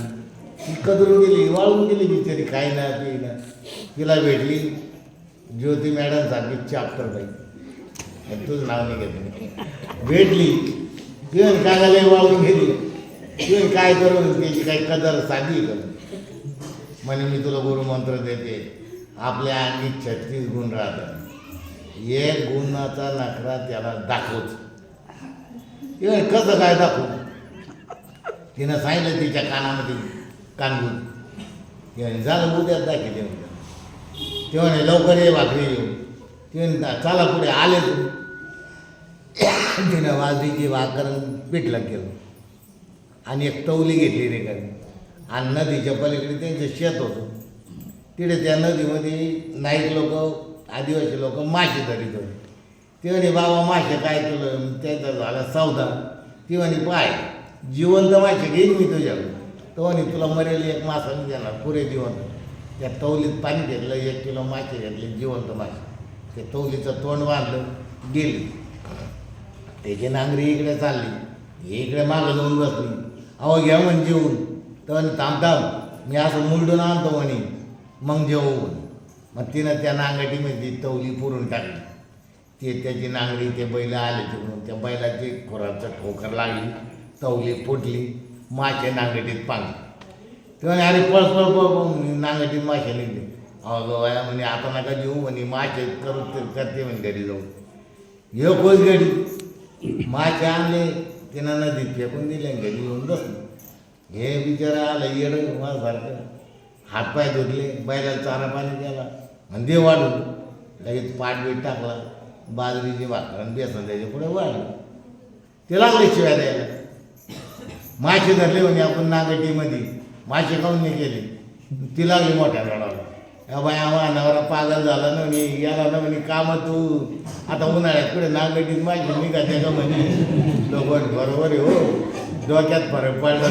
ती कदरून गेली वाळून गेली बिचारी काही ना ती ना. तिला भेटली ज्योती मॅडम सारखी चाप्टर बाई तुझं नाव नाही घेत भेटली ती काय झालं वाळून गेली. ती काय करून त्याची काही कदर साधी करून म्हणे मी तुला गुरुमंत्र देते. आपल्या अंगी 36 गुण राहतात. एक गुणाचा नखरा त्याला दाखवच. कसं काय दाखवू. तिनं सांगितलं तिच्या कानामध्ये कानगुण झालं उद्याच दाखवते म्हणलं. ते म्हणे लवकर ये भाकरी येऊ. ते चला पुढे आले तू. तिनं बाजरीची भाकर पिठलं केलं आणि एक तवली घेतली रे गाडी आणि नदीच्या पलीकडे त्यांचं शेत होतं. तिथे त्या नदीमध्ये नाईक लोक आदिवासी लोक मासे धरीत होते. ते म्हणे बाबा मासे काय तुला त्याचा झाला सौदा. ती म्हणे पाय जिवंत मासे घेईन मी तुझ्याकडे. तो म्हणे तुला मरेल एक मासा मी देणार पुरे जिवंत. त्या तवलीत पाणी घेतलं 1 किलो मासे घेतले जिवंत मासे. ते तवलीचं तोंड बांधलं गेली. त्याची नांगरी इकडे चालली इकडे मागं जाऊन बसली. अहो घ्या म्हणे जेवून. तर म्हणे थांब मी असं मुलडून आणतो म्हणे मग जेवू. मग तिनं त्या नांगटीमध्ये तवली पुरून टाकली. ते त्याची नांगरी ते बैल आले तिकडून त्या बैलाची खोराचं ठोकर लागली. तवली फुटली मासे नांगटीत पांगले. ते म्हणे अरे पळ पळ पळ नांगटीत मासे निघले. अहो बाया म्हणे आता नका जेवू म्हणे मासे करू करते म्हणे घरी जाऊन. हे कोच घडी मासे आणले तिनं नदीत फेकून दिले घरी येऊन बसले. हे बिचारा आलं येडं माझ्यासारखं हातपाय धुतले बैलाला चारा पाणी केला आणि दे वाढून लगेच पाठबीट टाकला. बाजरीची भाकर आणि बेसन त्याच्या पुढे वाढलं. ते लागले शिवाय द्यायला. मासे धरले म्हणे आपण नागटीमध्ये मासे खाऊन नाही केले. ती लागली मोठ्या रडाला. या बाय आम्हा नवरा पागल झाला ना म्हणे याला ना म्हणे कामं तू आता उन्हाळ्यात पुढे नागटीत मासे निघाते का म्हणे. लोक बरोबर आहे हो डोक्यात फरक पडला.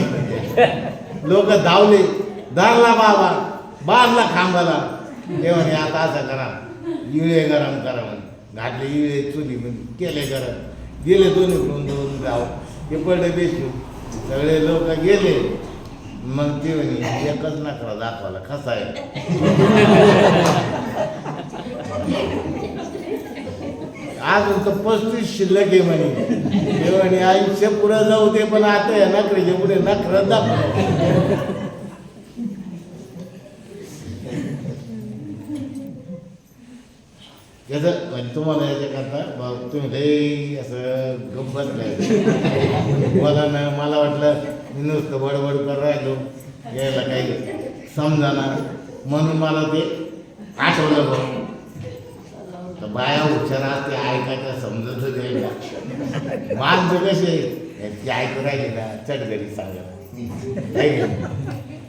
लोक धावले धरला बाबा बांधला खांबाला. ते म्हणे आता असं करा इळे गरम करा म्हणे. घातले इळे चुली म्हणजे केले गरम गेले दोन्हीकडून 2 गाव. ते पडले बेसून सगळे लोक गेले. मग ते म्हणे एकच नखरा दाखवायला कसा आहे. अजून तर 35 शिल्लक आहे म्हणे. ते म्हणे आयुष्य पुढे जाऊ दे पण आता या नखरेच्या पुढे नखरा दाखव. याचं म्हणजे तुम्हाला याच्याकरता तुम्ही लई असं गप्पच नाही मला ना. मला वाटलं मी नुसतं बडबड कर राहिलो यायला काही समजाना म्हणून मला ते आठवलं बघ. तर बाया हुशार असते ऐकायचं समजत द्यायला. माणसं कसे ती ऐकू राहिली ना चट घरी सांगा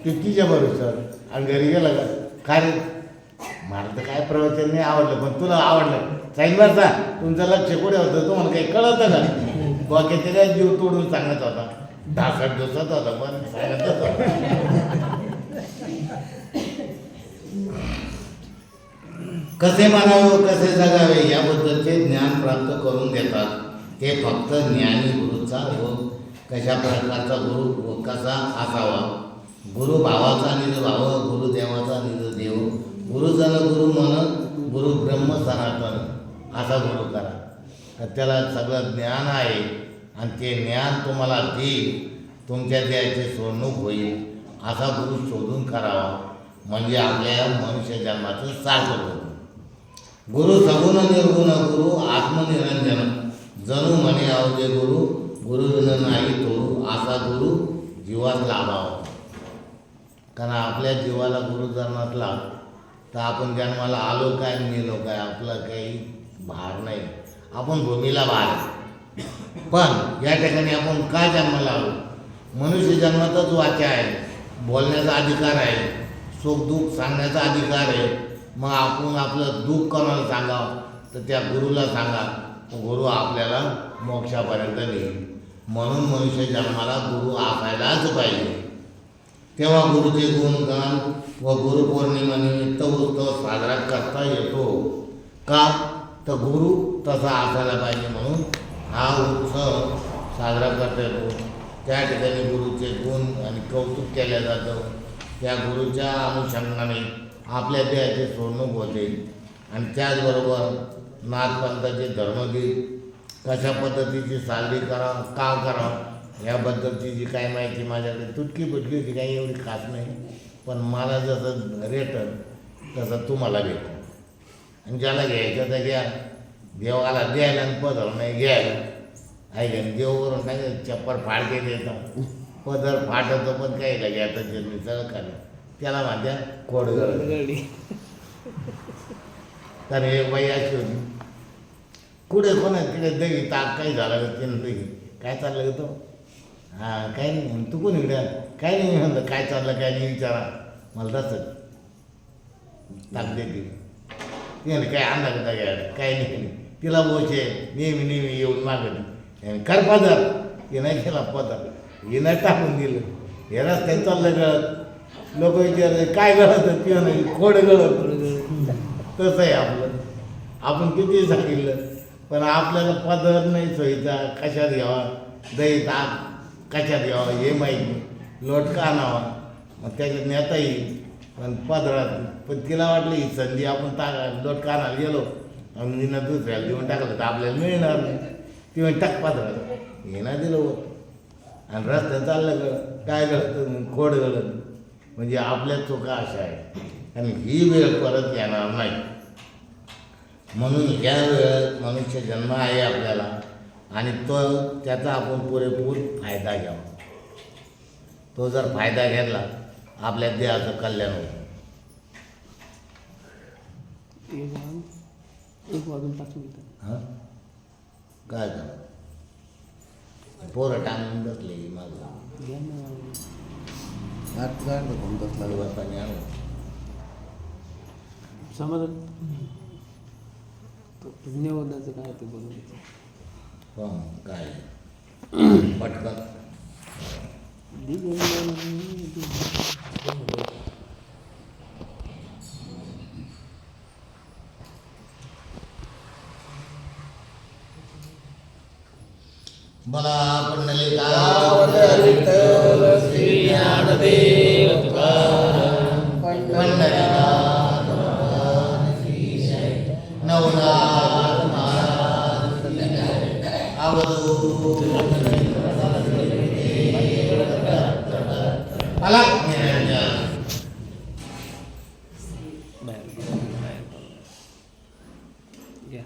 ते तिच्या बरोबर आणि घरी गेलं का काय रे मला तर काय प्रवचन नाही आवडलं पण तुला आवडलं साईनबार सा तुमचं लक्ष कुठे होतं तुम्हाला काही कळतं का. बाकीचे काय जीव तोडून सांगत होता ढासट डोसत होता पण सांगत होता. कसे मारावे कसे जगावे याबद्दलचे ज्ञान प्राप्त करून देतात. ते फक्त ज्ञानी गुरुचा व कशा प्रकारचा गुरु व कसा असावा. गुरु भावाचा निज भाव गुरुदेवाचा निज देव. गुरुजन गुरु मन गुरु ब्रह्म सनातन असा गुरु करा. तर त्याला सगळं ज्ञान आहे आणि ते ज्ञान तुम्हाला देईल. तुमच्या द्यायचे सोडणूक होईल असा गुरु शोधून करावा म्हणजे आपल्या मनुष्य जन्माचं सार्थक होतं. गुरु सगुण निर्गुण गुरु आत्मनिरंजन जणू म्हणे अवघे गुरु गुरुविन नाही तोडू असा गुरु जीवात लाभावा. कारण आपल्या जीवाला गुरु जर नसला तर आपण जन्माला आलो काय मेलो काय आपला काही भार नाही. आपण भूमीला भार पण या ठिकाणी आपण काय जन्माला आलो. मनुष्य जन्माचाच वाचा आहे. बोलण्याचा अधिकार आहे. सुख दुःख सांगण्याचा अधिकार आहे. मग आपण आपलं दुःख कोणाला सांगावं तर त्या गुरुला सांगा, गुरु आपल्याला मोक्षापर्यंत नेईल. म्हणून मनुष्य जन्माला गुरु असायलाच पाहिजे. तेव्हा गुरुचे गुणगान व गुरुपौर्णिमेनिमित्त उत्सव साजरा करता येतो. का तर गुरु तसा असायला पाहिजे म्हणून हा उत्सव साजरा करता येतो. त्या ठिकाणी गुरुचे गुण आणि कौतुक केलं जातं. त्या गुरुच्या अनुषंगाने आपल्या देहाची सोडणूक होते. आणि त्याचबरोबर नाथपंथाचे धर्मगीत कशा पद्धतीची साजरी करावं, का करावं याबद्दलची जी काही माहिती माझ्याकडे तुटकी फुटकी होती, काही एवढी खास नाही. पण मला जसं रेटल तसं तुम्हाला भेटतं. आणि ज्याला घ्यायचं तर घ्या, देवाला द्यायला आणि पदर नाही घ्यायला. ऐका देवावरून काय चप्पर फाडके देतात, पदर फाटतं पण काही का घ्यायचं जन्मी सगळं खाली त्याला म्हणत्या खोडगळ. तर हे बाई अशी होती, कुठे कोणा तिकडे दही ताक काही झालं का तिनं दही काय चाललं का तो, हां काही नाही. तू कोण इकडे काही नाही म्हणलं, काय चाललं काय नाही विचारा मला तसं ताक देते. तिने काय आणला का घ्यायला काही नाही. तिला बोचे नेहमी येऊन मागत कर पदर, हे नाही केला पदर, हे नाही टाकून दिलं. हे रस्त्यात चाललं गळत, लोक विचारले काय गळत, किंवा नाही खोड गळत. तसं आहे आपलं, आपण किती सांगितलं पण आपल्याला पदर नाही सोयीचा, कशात घ्यावा दही ताक कशात घ्यावा हे माहीत नाही. लोटका आणावा मग त्याच्यात नेता येईल पण पदरात. पण तिला वाटलं ही संधी आपण लोटका आणायला गेलो आणि तिनं दुसऱ्याला देऊन टाकलं तर आपल्याला मिळणार नाही. ती म्हणजे टाक पदरात, हे नाही दिलं होतं. आणि रस्त्यात चाललं गळत, काय गळत खोड गळत. म्हणजे आपल्या चुका अशा आहे आणि ही वेळ परत येणार नाही. म्हणून ह्या वेळेत मनुष्य जन्म आहे आपल्याला आणि तो त्याचा आपण पुरेपूर फायदा घ्यावा. तो जर फायदा घेतला आपल्या देहाचं कल्याण होतं. 1:05 हां काय का पोरं टांगून बसले माझं पाणी आणून समाधान धन्यवादाचं काय ते बोलायचं. काय पटकन मला पंढरीनाथ श्री ज्ञानदेव तुकाराम पंढरीनाथ नवनाथ महाराज अवधूत अलग निरंजन. या